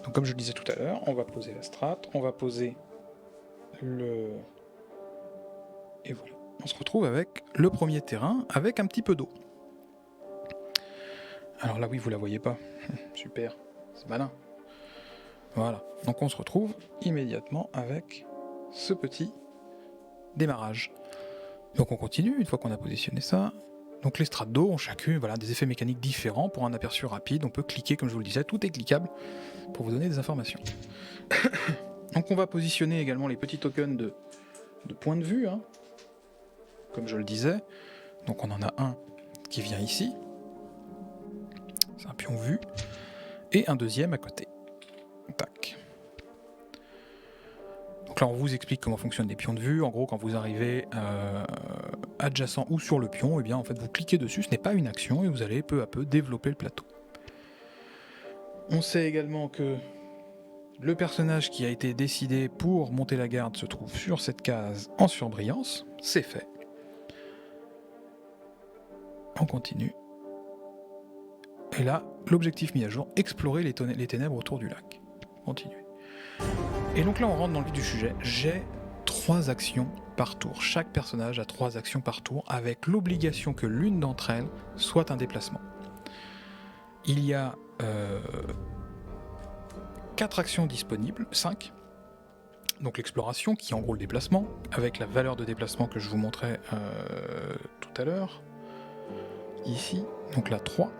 S1: Donc comme je le disais tout à l'heure, on va poser la strate, on va poser le... Et voilà, on se retrouve avec le premier terrain avec un petit peu d'eau. Alors là oui, vous la voyez pas. Super, c'est malin. Voilà, donc on se retrouve immédiatement avec ce petit démarrage. Donc on continue, une fois qu'on a positionné ça. Donc les strates d'eau ont chacune des effets mécaniques différents. Pour un aperçu rapide, on peut cliquer, comme je vous le disais, tout est cliquable pour vous donner des informations. Donc on va positionner également les petits tokens de point de vue, hein, comme je le disais. Donc on en a un qui vient ici, c'est un pion vu, et un deuxième à côté. Tac. Donc là on vous explique comment fonctionnent les pions de vue. En gros, quand vous arrivez adjacent ou sur le pion, et bien en fait vous cliquez dessus, ce n'est pas une action et vous allez peu à peu développer le plateau. On sait également que le personnage qui a été décidé pour monter la garde se trouve sur cette case en surbrillance, c'est fait. On continue. Et là, l'objectif mis à jour, explorer les ténèbres autour du lac. Continuez. Et donc là on rentre dans le vif du sujet, j'ai 3 actions par tour. Chaque personnage a 3 actions par tour, avec l'obligation que l'une d'entre elles soit un déplacement. Il y a 4 actions disponibles, 5. Donc l'exploration, qui est en gros le déplacement, avec la valeur de déplacement que je vous montrais tout à l'heure, ici, donc là 3.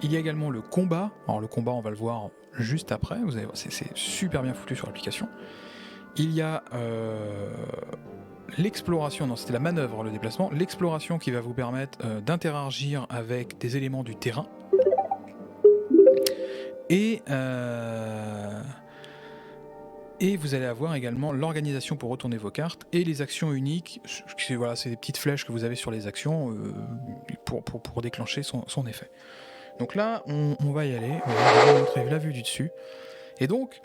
S1: Il y a également le combat, alors le combat on va le voir juste après, vous allez voir, c'est super bien foutu sur l'application. Il y a l'exploration, non c'était la manœuvre, le déplacement, l'exploration qui va vous permettre d'interagir avec des éléments du terrain. Et vous allez avoir également l'organisation pour retourner vos cartes et les actions uniques, c'est des petites flèches que vous avez sur les actions pour déclencher son effet. Donc là, on va y aller, on va vous montrer la vue du dessus. Et donc,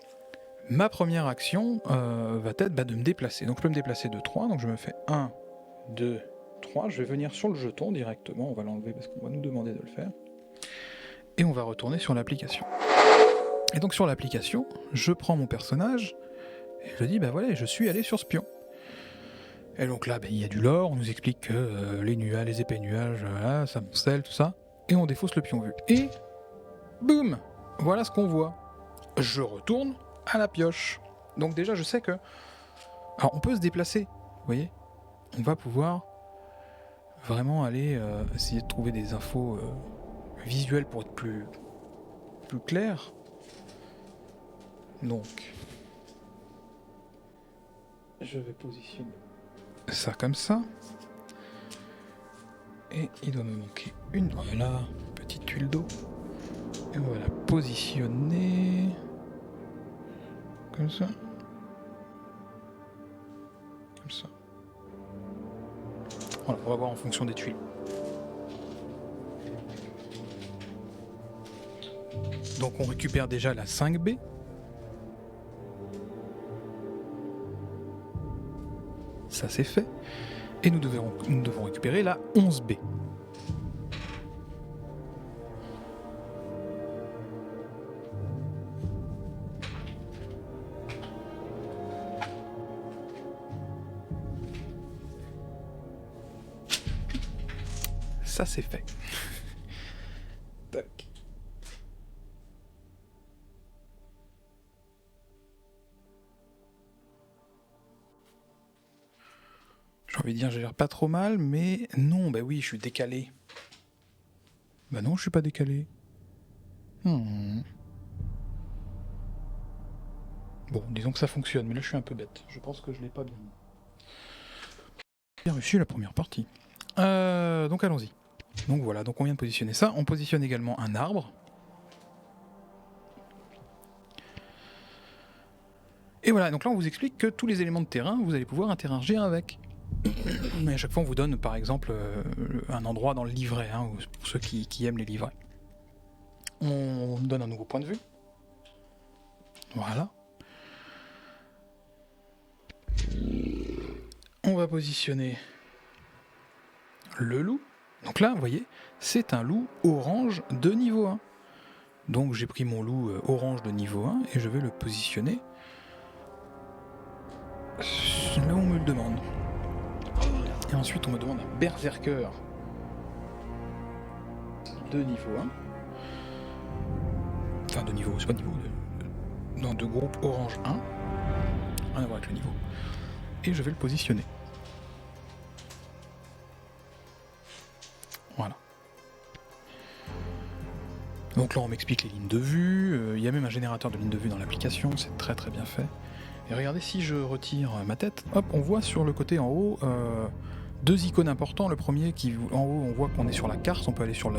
S1: ma première action va être de me déplacer. Donc je peux me déplacer de 3, donc je me fais 1, 2, 3. Je vais venir sur le jeton directement, on va l'enlever parce qu'on va nous demander de le faire. Et on va retourner sur l'application. Et donc sur l'application, je prends mon personnage, et je dis, voilà, je suis allé sur ce pion. Et donc là, il y a du lore, on nous explique que les nuages, les épais nuages, voilà, ça moncelle, tout ça. Et on défausse le pion vu. Et boum, voilà ce qu'on voit. Je retourne à la pioche. Donc déjà, je sais que... Alors, on peut se déplacer, vous voyez. On va pouvoir vraiment aller essayer de trouver des infos visuelles pour être plus clair. Donc, je vais positionner ça comme ça. Et il doit me manquer une. Voilà, petite tuile d'eau. Et on va la positionner comme ça. Comme ça. Voilà, on va voir en fonction des tuiles. Donc on récupère déjà la 5B. Ça c'est fait. Et nous devons récupérer la 11B. Ça c'est fait. Tac. J'ai envie de dire, j'ai l'air pas trop mal, mais non, bah oui, je suis décalé. Bah non, je suis pas décalé. Bon, disons que ça fonctionne, mais là je suis un peu bête. Je pense que je l'ai pas bien mis. J'ai réussi la première partie. Donc allons-y. Donc voilà, donc on vient de positionner ça. On positionne également un arbre. Et voilà, donc là on vous explique que tous les éléments de terrain, vous allez pouvoir interagir avec. Mais à chaque fois on vous donne par exemple un endroit dans le livret, hein, pour ceux qui aiment les livrets. On donne un nouveau point de vue. Voilà. On va positionner le loup. Donc là, vous voyez, c'est un loup orange de niveau 1. Donc j'ai pris mon loup orange de niveau 1 et je vais le positionner là où on me le demande. Et ensuite on me demande un berserker de niveau 1. Enfin de niveau, c'est pas de niveau, non, de groupe orange 1. Rien à voir avec le niveau. Et je vais le positionner. Voilà. Donc là on m'explique les lignes de vue, il y a même un générateur de lignes de vue dans l'application, c'est très très bien fait. Et regardez, si je retire ma tête, hop, on voit sur le côté en haut deux icônes importants. Le premier qui en haut on voit qu'on est sur la carte, on peut aller sur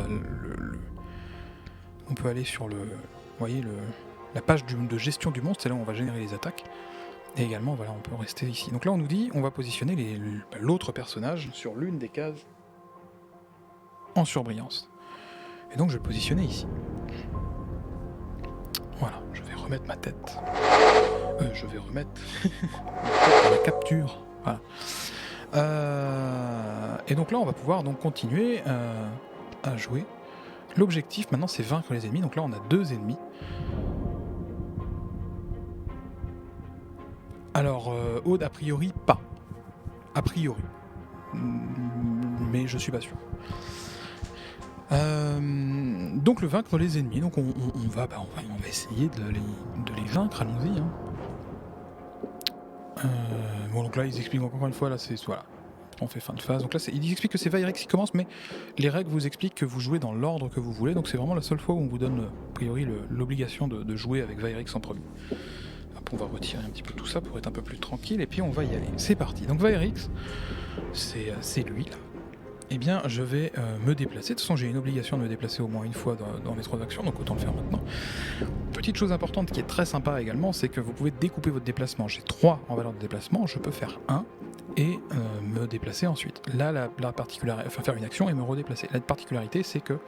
S1: on peut aller sur le. Vous voyez la page de gestion du monstre, c'est là où on va générer les attaques. Et également voilà, on peut rester ici. Donc là on nous dit on va positionner l'autre personnage sur l'une des cases en surbrillance. Et donc je vais le positionner ici. Voilà, je vais remettre ma tête. Je vais remettre la capture. Voilà. Et donc là on va pouvoir donc continuer à jouer. L'objectif maintenant c'est vaincre les ennemis. Donc là on a 2 ennemis. Alors Aude a priori pas. A priori. Mais je suis pas sûr. Donc le vaincre les ennemis, donc on va essayer de les vaincre, allons-y. Hein. Bon donc là ils expliquent encore une fois, là c'est voilà, on fait fin de phase. Donc là ils expliquent que c'est Vayrix qui commence, mais les règles vous expliquent que vous jouez dans l'ordre que vous voulez, donc c'est vraiment la seule fois où on vous donne a priori l'obligation de jouer avec Vayrix en premier. Hop, on va retirer un petit peu tout ça pour être un peu plus tranquille, et puis on va y aller. C'est parti. Donc Vayrix, c'est lui là. Eh bien, je vais me déplacer. De toute façon, j'ai une obligation de me déplacer au moins une fois dans mes 3 actions, donc autant le faire maintenant. Petite chose importante qui est très sympa également, c'est que vous pouvez découper votre déplacement. J'ai 3 en valeur de déplacement, je peux faire 1 et me déplacer ensuite. Là, la particularité, enfin faire une action et me redéplacer. La particularité, c'est que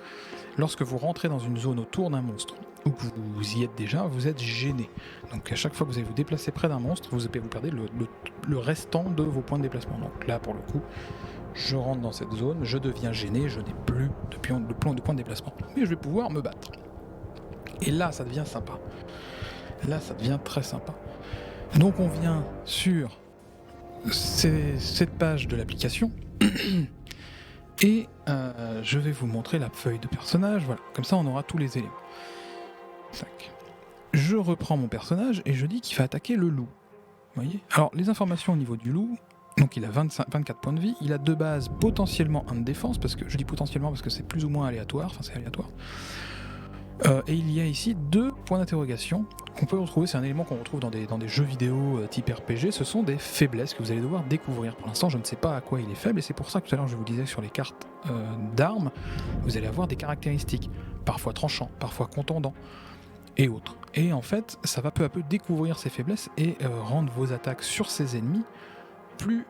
S1: lorsque vous rentrez dans une zone autour d'un monstre, ou que vous y êtes déjà, vous êtes gêné. Donc à chaque fois que vous allez vous déplacer près d'un monstre, vous perdez le restant de vos points de déplacement. Donc là, pour le coup, je rentre dans cette zone, je deviens gêné, je n'ai plus de points de déplacement. Mais je vais pouvoir me battre. Et là, ça devient sympa. Là, ça devient très sympa. Donc on vient sur cette page de l'application. Et je vais vous montrer la feuille de personnage. Voilà, comme ça on aura tous les éléments. Tac. Je reprends mon personnage et je dis qu'il va attaquer le loup. Vous voyez ? Alors, les informations au niveau du loup, donc il a 24 points de vie, il a de base potentiellement 1 de défense, parce que je dis potentiellement parce que c'est plus ou moins aléatoire, enfin c'est aléatoire. Et il y a ici 2 points d'interrogation qu'on peut retrouver, c'est un élément qu'on retrouve dans des jeux vidéo type RPG, ce sont des faiblesses que vous allez devoir découvrir. Pour l'instant, je ne sais pas à quoi il est faible, et c'est pour ça que tout à l'heure je vous disais sur les cartes d'armes, vous allez avoir des caractéristiques, parfois tranchants, parfois contondants, et autres. Et en fait, ça va peu à peu découvrir ces faiblesses et rendre vos attaques sur ces ennemis plus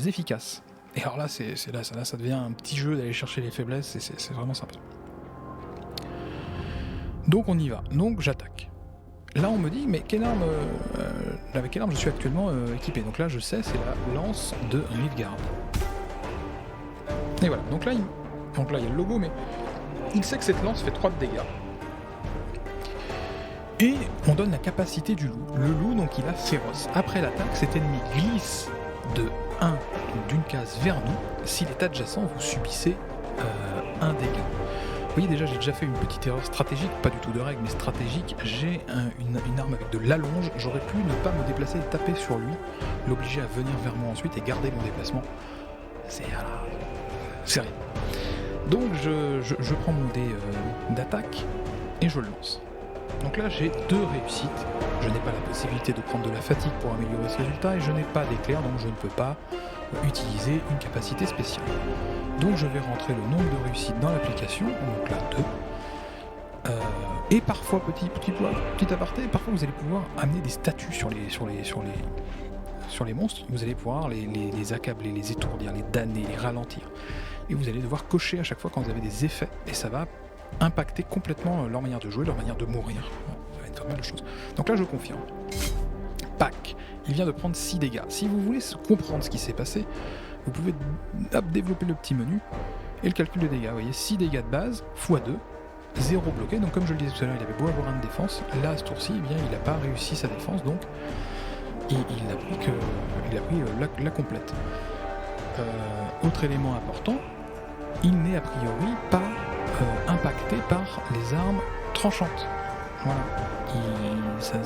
S1: efficaces. Et alors là, là, ça devient un petit jeu d'aller chercher les faiblesses, et c'est vraiment sympa. Donc on y va, donc j'attaque. Là on me dit, mais quelle arme, avec quelle arme je suis actuellement équipé? Donc là je sais, c'est la lance de Nilfgaard. Et voilà, donc là il y a le logo, mais il sait que cette lance fait 3 de dégâts. Et on donne la capacité du loup. Le loup, donc il a féroce. Après l'attaque, cet ennemi glisse de 1 d'une case vers nous. S'il est adjacent, vous subissez 1 dégât. Vous voyez, déjà j'ai déjà fait une petite erreur stratégique, pas du tout de règle mais stratégique. J'ai une arme avec de l'allonge, j'aurais pu ne pas me déplacer et taper sur lui, l'obliger à venir vers moi ensuite et garder mon déplacement. C'est rien. Donc je prends mon dé d'attaque et je le lance. Donc là j'ai 2 réussites, je n'ai pas la possibilité de prendre de la fatigue pour améliorer ce résultat et je n'ai pas d'éclair, donc je ne peux pas utiliser une capacité spéciale. Donc je vais rentrer le nombre de réussites dans l'application, donc là 2. Et parfois, petit aparté, parfois vous allez pouvoir amener des statuts sur les monstres, vous allez pouvoir les accabler, les étourdir, les damner, les ralentir. Et vous allez devoir cocher à chaque fois quand vous avez des effets, et ça va impacter complètement leur manière de jouer, leur manière de mourir. Ça va être pas mal de choses. Donc là je confirme. Pac, il vient de prendre 6 dégâts. Si vous voulez comprendre ce qui s'est passé, vous pouvez développer le petit menu et le calcul de dégâts. Vous voyez, 6 dégâts de base, x2, 0 bloqué. Donc comme je le disais tout à l'heure, il avait beau avoir 1 de défense, là, à ce tour-ci, eh bien, il n'a pas réussi sa défense, donc il a pris la complète. Autre élément important, il n'est a priori pas impacté par les armes tranchantes. Voilà. Ça ne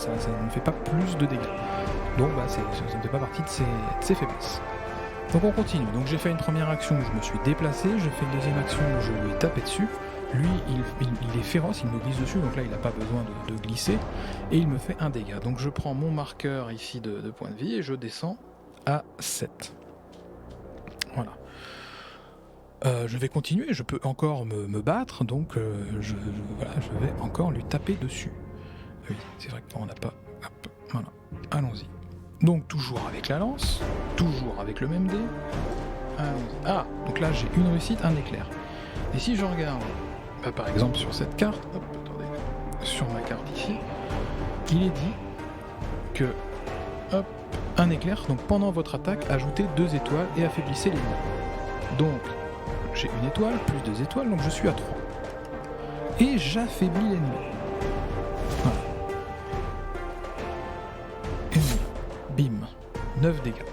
S1: fait pas plus de dégâts. Donc ça ne fait pas partie de ses faiblesses. Donc on continue. Donc j'ai fait une première action où je me suis déplacé, j'ai fait une deuxième action où je lui ai tapé dessus. Lui, il est féroce, il me glisse dessus, donc là il n'a pas besoin de glisser, et il me fait 1 dégât. Donc je prends mon marqueur ici de points de vie et je descends à 7. Voilà. Je vais continuer, je peux encore me battre, donc je vais encore lui taper dessus. Oui, c'est vrai qu'on n'a pas... Hop, voilà, allons-y. Donc toujours avec la lance, toujours avec le même dé. Allons-y. Ah, donc là j'ai une réussite, un éclair. Et si je regarde, par exemple sur cette carte, hop, attendez, sur ma carte ici, il est dit que, hop, un éclair, donc pendant votre attaque, ajoutez 2 étoiles et affaiblissez l'ennemi. Donc, j'ai 1 étoile, plus 2 étoiles, donc je suis à 3. Et j'affaiblis l'ennemi. Voilà. Bim, 9 dégâts.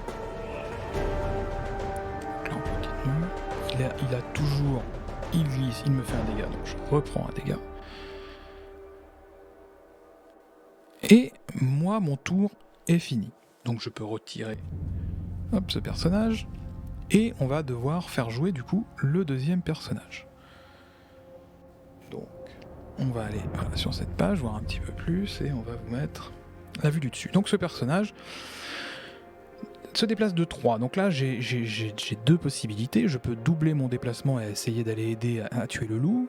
S1: Donc là on continue. Il a toujours... Il glisse, il me fait un dégât, donc je reprends un dégât. Et moi, mon tour est fini. Donc je peux retirer ce personnage. Et on va devoir faire jouer du coup le deuxième personnage. Donc on va aller sur cette page, voir un petit peu plus, et on va vous mettre la vue du dessus. Donc ce personnage se déplace de 3. Donc là j'ai 2 possibilités. Je peux doubler mon déplacement et essayer d'aller aider à tuer le loup,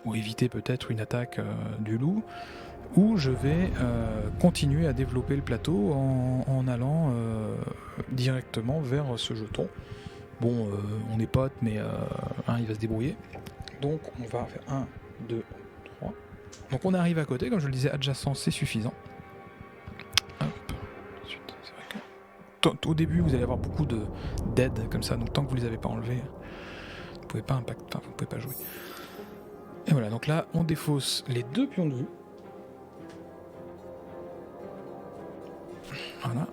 S1: pour éviter peut-être une attaque du loup, ou je vais continuer à développer le plateau en allant directement vers ce jeton. Bon, on est potes, mais il va se débrouiller. Donc on va faire 1, 2, 3. Donc on arrive à côté, comme je le disais, adjacent, c'est suffisant. Hop. Ensuite, c'est vrai que... Au début, vous allez avoir beaucoup d'aides comme ça, donc tant que vous les avez pas enlevés, vous pouvez pas impacter, enfin, vous pouvez pas jouer. Et voilà, donc là, on défausse les 2 pions de vue. Voilà.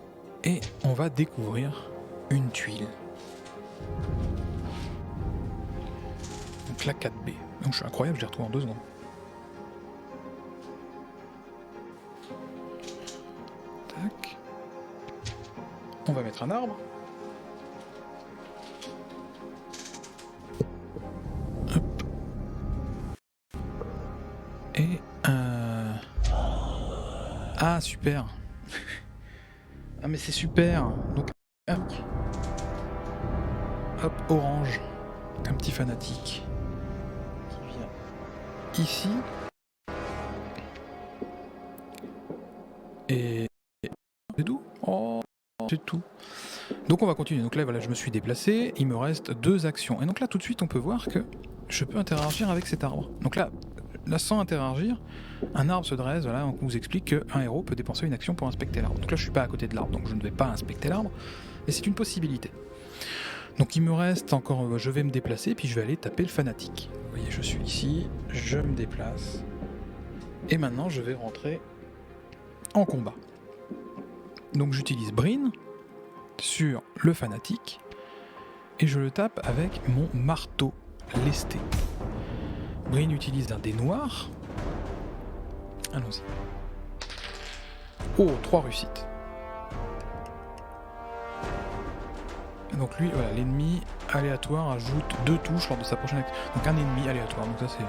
S1: Et on va découvrir une tuile. Donc la 4B. Donc je suis incroyable, je l'ai retrouvé en 2 secondes. Tac. On va mettre un arbre. Hop. Et ah super. Ah mais c'est super. Donc hop, orange, un petit fanatique qui vient ici. Et c'est tout. Oh, c'est tout. Donc on va continuer. Donc là voilà, je me suis déplacé, il me reste 2 actions. Et donc là tout de suite on peut voir que je peux interagir avec cet arbre. Donc là sans interagir, un arbre se dresse, voilà, on vous explique qu'un héros peut dépenser une action pour inspecter l'arbre. Donc là je suis pas à côté de l'arbre, donc je ne vais pas inspecter l'arbre, mais c'est une possibilité. Donc il me reste encore, je vais me déplacer, puis je vais aller taper le fanatique. Vous voyez, je suis ici, je me déplace, et maintenant je vais rentrer en combat. Donc j'utilise Bryn sur le fanatique, et je le tape avec mon marteau lesté. Bryn utilise un dé noir. Allons-y. Oh, 3 réussites. Donc lui, voilà, l'ennemi aléatoire ajoute 2 touches lors de sa prochaine action. Donc un ennemi aléatoire, donc ça c'est...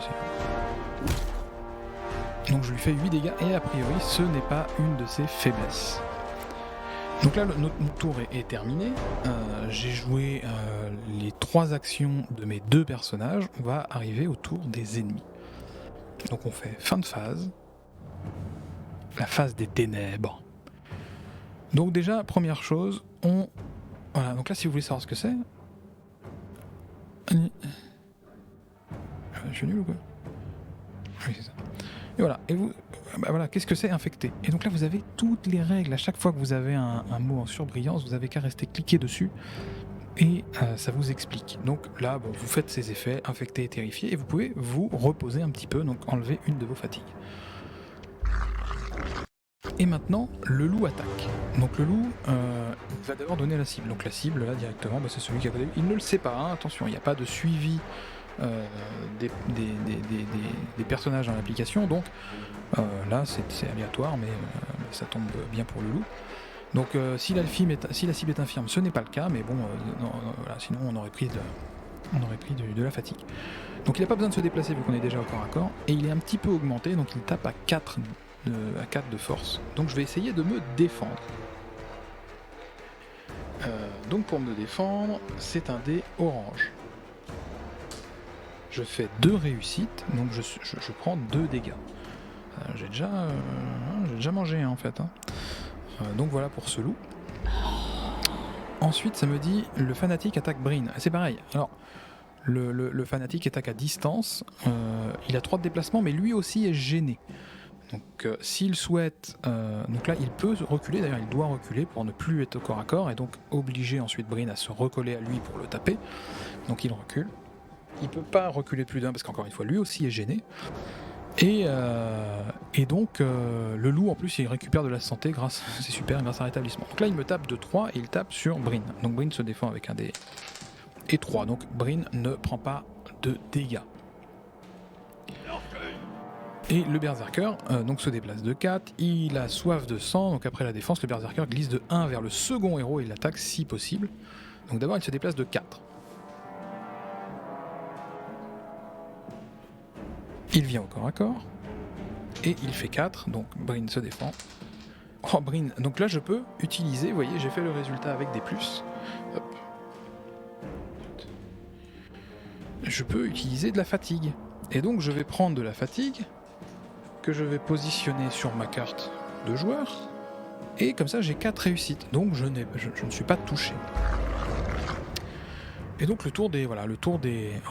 S1: Donc je lui fais 8 dégâts, et a priori ce n'est pas une de ses faiblesses. Donc là, mon tour est terminé. J'ai joué les 3 actions de mes 2 personnages. On va arriver au tour des ennemis. Donc on fait fin de phase. La phase des ténèbres. Donc déjà, première chose, voilà, donc là si vous voulez savoir ce que c'est... Je suis nul ou quoi? Oui, c'est ça. Et voilà, et vous... Bah voilà, qu'est-ce que c'est infecté? Et donc là vous avez toutes les règles, à chaque fois que vous avez un mot en surbrillance, vous avez qu'à rester cliquer dessus, et ça vous explique. Donc là, bon, vous faites ces effets, infecté et terrifié, et vous pouvez vous reposer un petit peu, donc enlever une de vos fatigues. Et maintenant, le loup attaque. Donc le loup va d'abord donner la cible. Donc la cible, là, directement, bah, c'est celui qui a côté. Il ne le sait pas, hein, attention, il n'y a pas de suivi des personnages dans l'application, donc là, c'est aléatoire, mais ça tombe bien pour le loup. Donc si la cible est infirme, ce n'est pas le cas, mais bon, voilà, sinon on aurait pris de la fatigue. Donc il n'a pas besoin de se déplacer vu qu'on est déjà au corps à corps, et il est un petit peu augmenté, donc il tape à 4 de force. Donc je vais essayer de me défendre. Donc pour me défendre, c'est un dé orange. Je fais 2 réussites, donc je prends 2 dégâts. J'ai déjà mangé en fait. Hein. Donc voilà pour ce loup. Ensuite ça me dit le fanatique attaque Bryn. C'est pareil. Alors le fanatique attaque à distance. Il a 3 de déplacement, mais lui aussi est gêné. Donc s'il souhaite... donc là il peut reculer, d'ailleurs il doit reculer pour ne plus être au corps à corps, et donc obliger ensuite Bryn à se recoller à lui pour le taper. Donc il recule. Il peut pas reculer plus d'un parce qu'encore une fois lui aussi est gêné. Et donc le loup en plus il récupère de la santé c'est super, grâce à rétablissement. Donc là il me tape de 3 et il tape sur Bryn. Donc Bryn se défend avec un dé et 3. Donc Bryn ne prend pas de dégâts. Et le berserker donc se déplace de 4, il a soif de sang, donc après la défense le berserker glisse de 1 vers le second héros et l'attaque si possible. Donc d'abord il se déplace de 4. Il vient au corps à corps, et il fait 4, donc Bryn se défend. Oh Bryn, donc là je peux utiliser, vous voyez, j'ai fait le résultat avec des plus. Hop. Je peux utiliser de la fatigue. Et donc je vais prendre de la fatigue, que je vais positionner sur ma carte de joueur, et comme ça j'ai 4 réussites, donc je ne suis pas touché. Et donc le tour des... Alors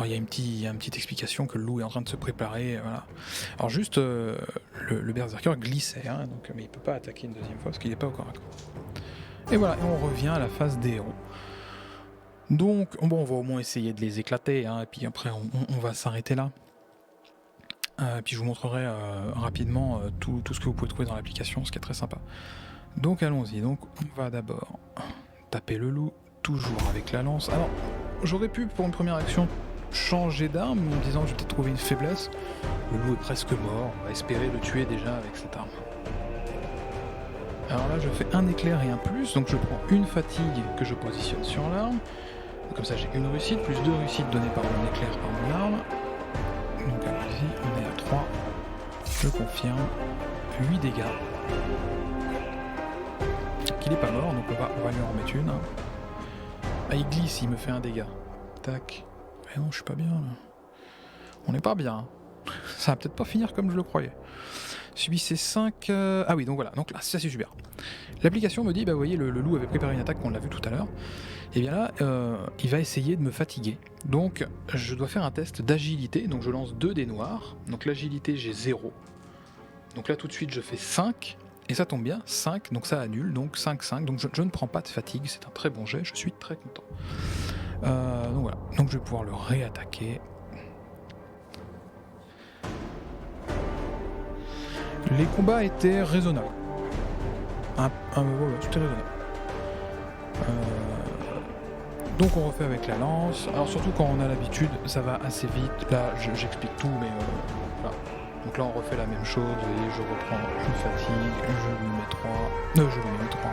S1: il y a une petite explication que le loup est en train de se préparer, voilà. Alors juste, le berserker glissait, hein, donc, mais il peut pas attaquer une deuxième fois parce qu'il n'est pas au corps à corps. Et voilà, et on revient à la phase des héros. Donc, bon, on va au moins essayer de les éclater, hein, et puis après on va s'arrêter là. Puis je vous montrerai rapidement tout ce que vous pouvez trouver dans l'application, ce qui est très sympa. Donc allons-y, donc on va d'abord taper le loup, toujours avec la lance. Alors, j'aurais pu, pour une première action, changer d'arme, en me disant que j'ai peut-être trouvé une faiblesse. Le loup est presque mort, on va espérer le tuer déjà avec cette arme. Alors là, je fais un éclair et un plus, donc je prends une fatigue que je positionne sur l'arme. Comme ça, j'ai une réussite, plus 2 réussites données par mon éclair par mon arme. Donc allons-y, on est à 3. Je confirme. 8 dégâts. Il est pas mort, donc on va lui en remettre une. Ah, il glisse, il me fait un dégât. Tac. Mais non, je suis pas bien là. On n'est pas bien. Ça va peut-être pas finir comme je le croyais. Subissez 5... Ah oui, donc voilà. Donc là, ça c'est super. L'application me dit, bah vous voyez, le loup avait préparé une attaque, on l'a vu tout à l'heure. Et bien là, il va essayer de me fatiguer. Donc, je dois faire un test d'agilité. Donc je lance 2 dés noirs. Donc l'agilité, j'ai 0. Donc là, tout de suite, je fais 5. Et ça tombe bien, 5, donc ça annule, donc 5-5. Donc je ne prends pas de fatigue, c'est un très bon jet, je suis très content. Donc voilà, donc je vais pouvoir le réattaquer. Les combats étaient raisonnables. Ouais, c'était raisonnable. Donc on refait avec la lance. Alors surtout quand on a l'habitude, ça va assez vite. Là, j'explique tout, mais voilà. Donc là on refait la même chose, vous voyez, je reprends une fatigue, je lui mets 3, je lui mets 3,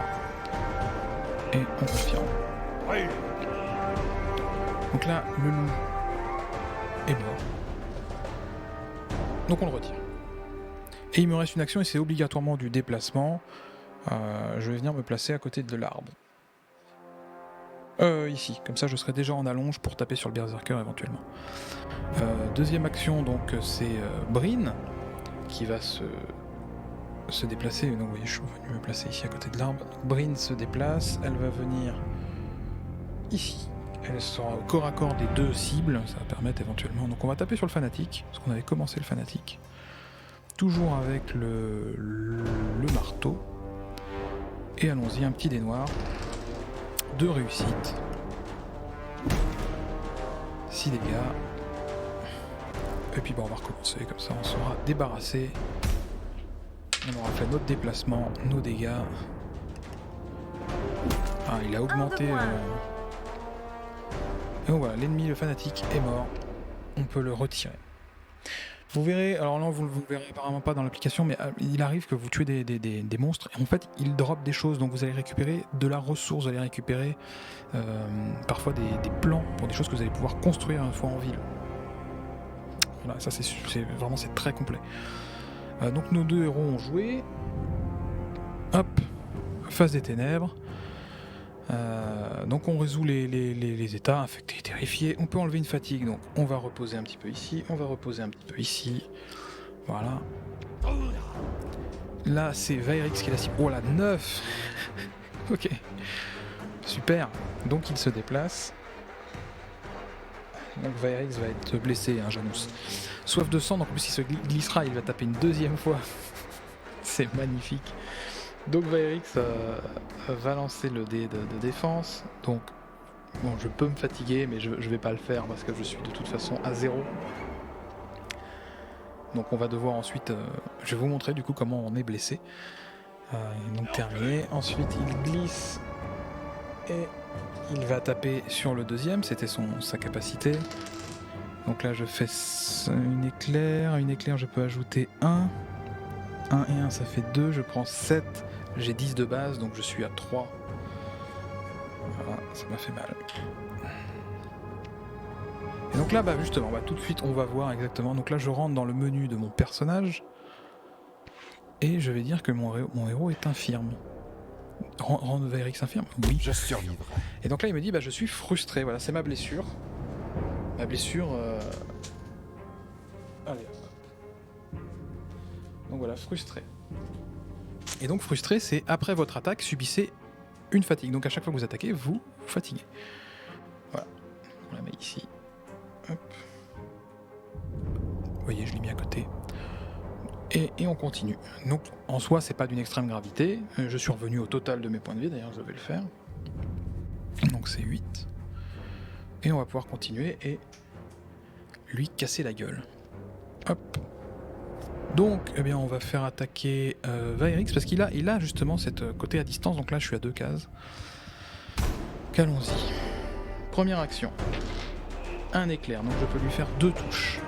S1: et on confirme. Oui. Donc là, le loup est mort. Donc on le retire. Et il me reste une action et c'est obligatoirement du déplacement. Je vais venir me placer à côté de l'arbre. Ici, comme ça je serai déjà en allonge pour taper sur le berserker éventuellement. Deuxième action, donc c'est Brynn qui va se déplacer. Donc vous voyez, je suis venu me placer ici à côté de l'arbre. Brynn se déplace, elle va venir ici. Elle sera au corps à corps des 2 cibles, ça va permettre éventuellement. Donc on va taper sur le fanatique, parce qu'on avait commencé le fanatique. Toujours avec le marteau. Et allons-y, un petit dé noir. 2 réussites. 6 dégâts. Et puis bon, on va recommencer, comme ça on sera débarrassé. On aura fait notre déplacement, nos dégâts. Ah, il a augmenté... Et donc voilà, l'ennemi, le fanatique, est mort. On peut le retirer. Vous verrez, alors là vous ne le verrez apparemment pas dans l'application, mais il arrive que vous tuez des monstres, et en fait ils dropent des choses, donc vous allez récupérer de la ressource, vous allez récupérer parfois des plans pour des choses que vous allez pouvoir construire une fois en ville. Voilà, ça c'est vraiment c'est très complet. Donc nos 2 héros ont joué. Hop, phase des ténèbres. Donc on résout les états, infectés, terrifiés. On peut enlever une fatigue, donc on va reposer un petit peu ici, on va reposer un petit peu ici. Voilà. Là c'est Vaerix qui est la cible. Oh la 9. Ok. Super. Donc il se déplace. Donc Vaerix va être blessé, hein, j'annonce. Soif de sang, donc en plus il se glissera, il va taper une 2e fois. C'est magnifique. Donc Vaerix va lancer le dé de défense. Donc bon, je peux me fatiguer, mais je vais pas le faire parce que je suis de toute façon à 0. Donc on va devoir ensuite... je vais vous montrer du coup comment on est blessé. Donc terminé. Ensuite il glisse et il va taper sur le 2e. C'était sa capacité. Donc là je fais une éclair, je peux ajouter 1. 1 et 1 ça fait 2, je prends 7. J'ai 10 de base, donc je suis à 3. Voilà, ça m'a fait mal. Et donc là, bah justement, tout de suite, on va voir exactement. Donc là, je rentre dans le menu de mon personnage. Et je vais dire que mon héros est infirme. Rendre Vaerix infirme ? Oui.
S2: Je survivrai.
S1: Et donc là, il me dit, je suis frustré. Voilà, c'est ma blessure. Ma blessure... Allez. Donc voilà, frustré. Et donc frustré, c'est après votre attaque, subissez une fatigue. Donc à chaque fois que vous attaquez, vous fatiguez. Voilà, on la met ici. Hop. Vous voyez, je l'ai mis à côté. Et on continue. Donc en soi, c'est pas d'une extrême gravité. Je suis revenu au total de mes points de vie, d'ailleurs je vais le faire. Donc c'est 8. Et on va pouvoir continuer et lui casser la gueule. Hop. Donc, eh bien, on va faire attaquer Vaerix parce qu'il a justement cette côté à distance. Donc là, je suis à 2 cases. Qu'allons-y. Première action. Un éclair. Donc je peux lui faire 2 touches.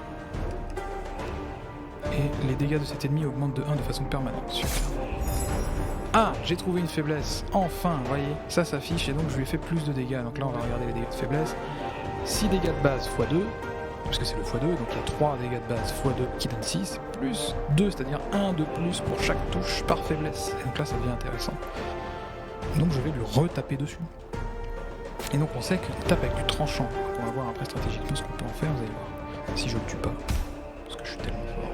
S1: Et les dégâts de cet ennemi augmentent de 1 de façon permanente. Super. Ah, j'ai trouvé une faiblesse, enfin, vous voyez, ça s'affiche et donc je lui ai fait plus de dégâts. Donc là on va regarder les dégâts de faiblesse. 6 dégâts de base x 2, parce que c'est le x2, donc il y a 3 dégâts de base x 2 qui donne 6, plus 2, c'est-à-dire 1 de plus pour chaque touche par faiblesse. Et donc là ça devient intéressant. Donc je vais lui retaper dessus. Et donc on sait qu'il tape avec du tranchant. Donc on va voir après stratégiquement ce qu'on peut en faire, vous allez voir. Si je le tue pas, parce que je suis tellement fort.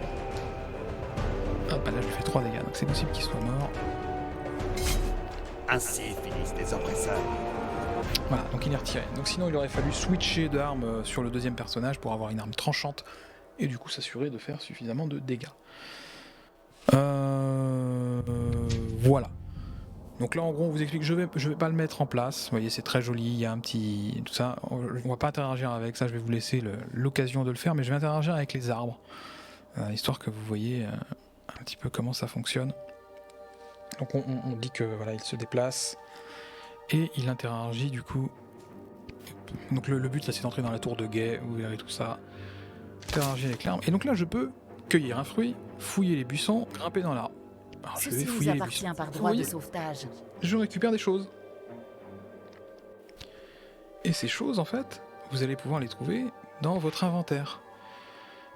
S1: Hop, là je lui fais 3 dégâts, donc c'est possible qu'il soit mort.
S3: Ainsi finissent les oppresseurs.
S1: Voilà, donc il est retiré. Donc sinon il aurait fallu switcher d'arme sur le deuxième personnage pour avoir une arme tranchante et du coup s'assurer de faire suffisamment de dégâts. Voilà. Donc là en gros on vous explique, je vais pas le mettre en place, vous voyez c'est très joli, il y a un petit... tout ça, on va pas interagir avec ça, je vais vous laisser l'occasion de le faire, mais je vais interagir avec les arbres, histoire que vous voyez un petit peu comment ça fonctionne. Donc on dit que voilà il se déplace et il interagit du coup. Donc le but là c'est d'entrer dans la tour de guet, vous verrez tout ça, interagir avec l'arbre, et donc là je peux cueillir un fruit, fouiller les buissons, grimper dans l'arbre. Alors je vais
S4: Ceci vous
S1: fouiller les
S4: appartient
S1: buissons.
S4: par
S1: Vous
S4: droit de
S1: voyez,
S4: sauvetage.
S1: je récupère des choses. Et ces choses, en fait, vous allez pouvoir les trouver dans votre inventaire.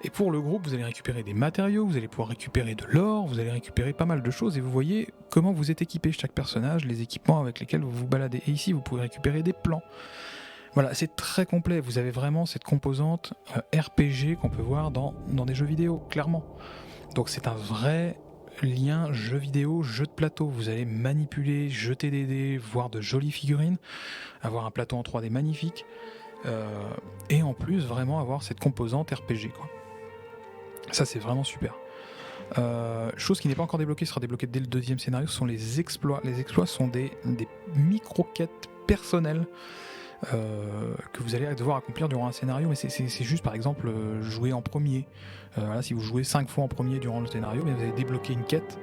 S1: Et pour le groupe, vous allez récupérer des matériaux, vous allez pouvoir récupérer de l'or, vous allez récupérer pas mal de choses, et vous voyez comment vous êtes équipé, chaque personnage, les équipements avec lesquels vous vous baladez. Et ici, vous pouvez récupérer des plans. Voilà, c'est très complet, vous avez vraiment cette composante RPG qu'on peut voir dans des jeux vidéo, clairement. Donc c'est un vrai lien jeu vidéo, jeu de plateau. Vous allez manipuler, jeter des dés, voir de jolies figurines, avoir un plateau en 3D magnifique, et en plus vraiment avoir cette composante RPG, quoi. Ça c'est vraiment super. Chose qui n'est pas encore débloquée, sera débloquée dès le deuxième scénario, ce sont les exploits. Les exploits sont des micro-quêtes personnelles que vous allez devoir accomplir durant un scénario, mais c'est juste par exemple jouer en premier. Voilà, si vous jouez 5 fois en premier durant le scénario, vous allez débloquer une quête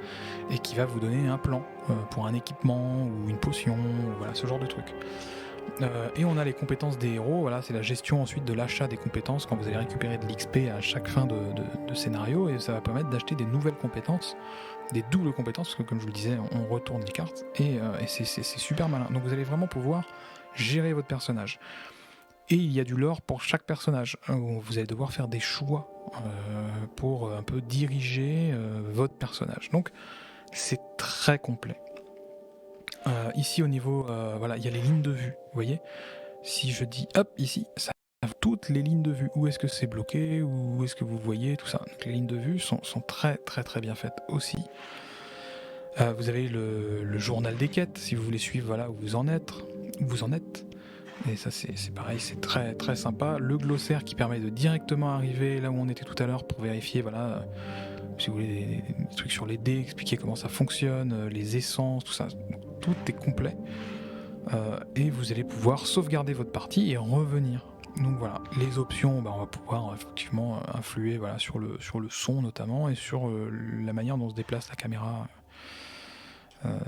S1: et qui va vous donner un plan pour un équipement ou une potion, voilà, ce genre de truc. Et on a les compétences des héros, voilà, c'est la gestion ensuite de l'achat des compétences quand vous allez récupérer de l'XP à chaque fin de scénario, et ça va permettre d'acheter des nouvelles compétences, des doubles compétences, parce que comme je vous le disais, on retourne les cartes, et c'est super malin. Donc vous allez vraiment pouvoir gérer votre personnage. Et il y a du lore pour chaque personnage. Vous allez devoir faire des choix pour un peu diriger votre personnage. Donc c'est très complet. Ici au niveau, voilà, il y a les lignes de vue. Vous voyez, si je dis hop ici, ça a toutes les lignes de vue. Où est-ce que c'est bloqué, où est-ce que vous voyez tout ça. Donc les lignes de vue sont très très très bien faites aussi. Vous avez le journal des quêtes si vous voulez suivre, voilà, où vous en êtes. Et ça c'est pareil, c'est très très sympa. Le glossaire qui permet de directement arriver là où on était tout à l'heure pour vérifier, voilà, si vous voulez des trucs sur les dés, expliquer comment ça fonctionne, les essences, tout ça, tout est complet. Et vous allez pouvoir sauvegarder votre partie et revenir. Donc voilà, les options, on va pouvoir effectivement influer, voilà, sur le son notamment, et sur la manière dont se déplace la caméra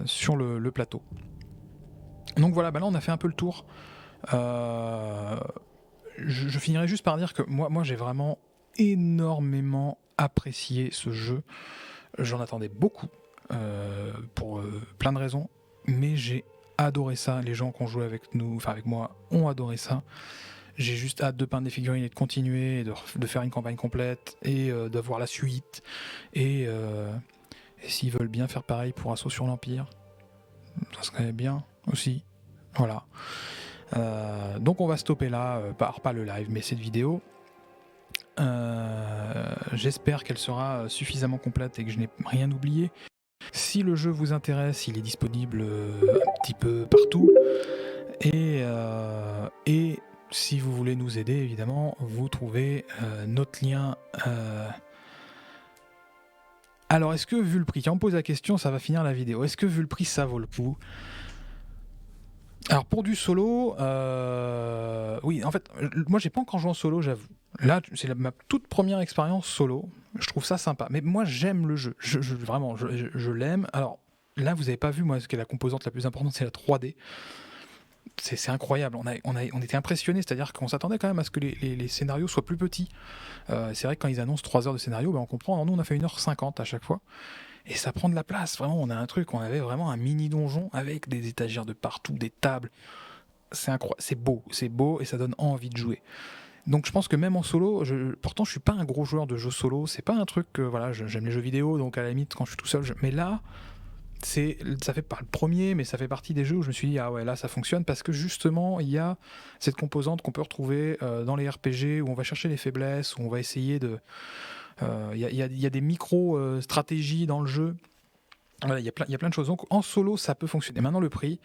S1: sur le plateau. Donc voilà, là on a fait un peu le tour. Je finirai juste par dire que moi j'ai vraiment énormément apprécié ce jeu. J'en attendais beaucoup pour plein de raisons, mais j'ai adoré ça. Les gens qui ont joué avec nous, enfin avec moi, ont adoré ça. J'ai juste hâte de peindre des figurines et de continuer, de faire une campagne complète et d'avoir la suite. Et s'ils veulent bien faire pareil pour Assaut sur l'Empire, ça serait bien aussi. Voilà. Donc on va stopper là, pas le live, mais cette vidéo. J'espère qu'elle sera suffisamment complète et que je n'ai rien oublié. Si le jeu vous intéresse, il est disponible un petit peu partout. Et si vous voulez nous aider, évidemment, vous trouvez notre lien. Alors, est-ce que vu le prix, quand on me pose la question, ça va finir la vidéo, est-ce que vu le prix, ça vaut le coup ? Alors, pour du solo, oui, en fait, moi, j'ai pas encore joué en solo, j'avoue. Là, c'est ma toute première expérience solo. Je trouve ça sympa. Mais moi, j'aime le jeu. Vraiment, je l'aime. Alors, là, vous avez pas vu, moi, ce qui est la composante la plus importante, c'est la 3D. C'est incroyable. On était impressionnés, c'est-à-dire qu'on s'attendait quand même à ce que les scénarios soient plus petits. C'est vrai que quand ils annoncent 3 heures de scénario, on comprend. Alors nous, on a fait 1h50 à chaque fois. Et ça prend de la place, vraiment, on avait vraiment un mini donjon avec des étagères de partout, des tables. C'est incroyable, c'est beau et ça donne envie de jouer. Donc je pense que même en solo, pourtant je suis pas un gros joueur de jeux solo, c'est pas un truc que, voilà, j'aime les jeux vidéo, donc à la limite quand je suis tout seul, mais là, ça fait pas le premier, mais ça fait partie des jeux où je me suis dit, ah ouais, là ça fonctionne, parce que justement, il y a cette composante qu'on peut retrouver dans les RPG, où on va chercher les faiblesses, où on va essayer de... Il y a des micro-stratégies dans le jeu. Voilà, il y a plein de choses. Donc en solo, ça peut fonctionner. Maintenant, le prix...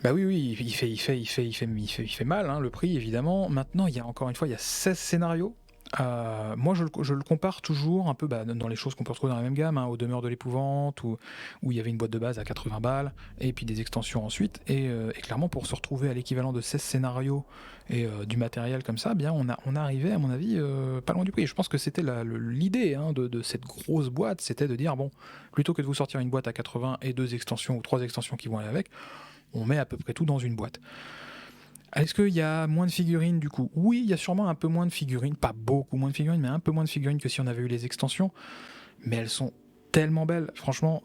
S1: Bah oui, il fait mal, hein, le prix, évidemment. Maintenant, il y a encore une fois, il y a 16 scénarios. Moi, je le compare toujours un peu dans les choses qu'on peut retrouver dans la même gamme, hein, aux Demeures de l'épouvante, où il y avait une boîte de base à 80 balles, et puis des extensions ensuite. Et clairement, pour se retrouver à l'équivalent de 16 scénarios et du matériel comme ça, bien, on arrivait, à mon avis, pas loin du prix. Et je pense que c'était l'idée, hein, de cette grosse boîte, c'était de dire, bon, plutôt que de vous sortir une boîte à 80 et 2 extensions ou 3 extensions qui vont aller avec, on met à peu près tout dans une boîte. Est-ce qu'il y a moins de figurines du coup ? Oui, il y a sûrement un peu moins de figurines, pas beaucoup moins de figurines, mais un peu moins de figurines que si on avait eu les extensions. Mais elles sont tellement belles, franchement,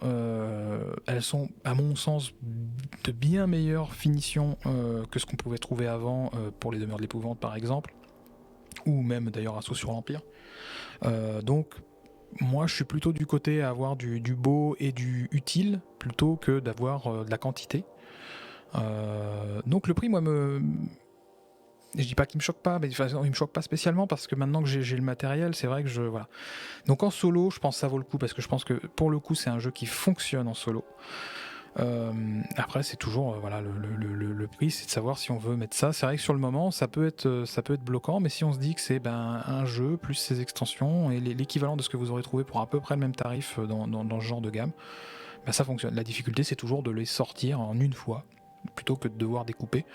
S1: elles sont, à mon sens, de bien meilleure finition que ce qu'on pouvait trouver avant pour les Demeures de l'épouvante par exemple, ou même d'ailleurs Assaut sur l'Empire. Donc, moi je suis plutôt du côté à avoir du beau et du utile, plutôt que d'avoir de la quantité. Donc le prix, moi, je dis pas qu'il me choque pas, mais il me choque pas spécialement parce que maintenant que j'ai le matériel, c'est vrai que voilà. Donc en solo, je pense que ça vaut le coup parce que je pense que pour le coup, c'est un jeu qui fonctionne en solo. Après, c'est toujours voilà le prix, c'est de savoir si on veut mettre ça. C'est vrai que sur le moment, ça peut être bloquant, mais si on se dit que c'est un jeu plus ses extensions et l'équivalent de ce que vous aurez trouvé pour à peu près le même tarif dans ce genre de gamme, ça fonctionne. La difficulté, c'est toujours de les sortir en une fois, plutôt que de devoir découper.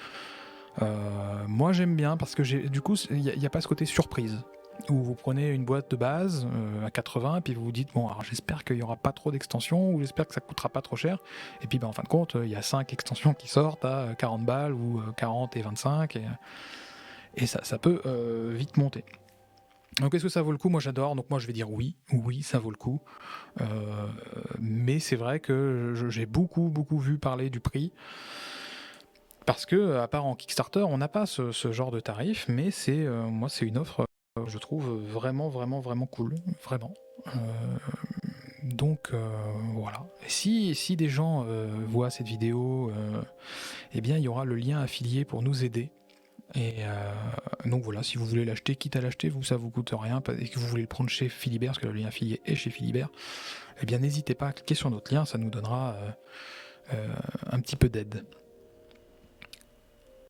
S1: Moi j'aime bien parce que du coup il n'y a pas ce côté surprise où vous prenez une boîte de base à 80 et puis vous vous dites bon alors j'espère qu'il n'y aura pas trop d'extensions ou j'espère que ça coûtera pas trop cher et puis en fin de compte il y a 5 extensions qui sortent à 40 balles ou 40 et 25 et ça peut vite monter. Donc est-ce que ça vaut le coup ? Moi j'adore, donc moi je vais dire oui ça vaut le coup. Mais c'est vrai que j'ai beaucoup vu parler du prix. Parce que, à part en Kickstarter, on n'a pas ce genre de tarif, mais moi c'est une offre, je trouve vraiment cool, vraiment. Donc voilà. Et si des gens voient cette vidéo, eh bien il y aura le lien affilié pour nous aider. Et donc voilà, si vous voulez l'acheter, quitte à l'acheter, ça vous coûte rien, et que vous voulez le prendre chez Philibert, parce que le lien affilié est chez Philibert, eh bien n'hésitez pas à cliquer sur notre lien, ça nous donnera un petit peu d'aide.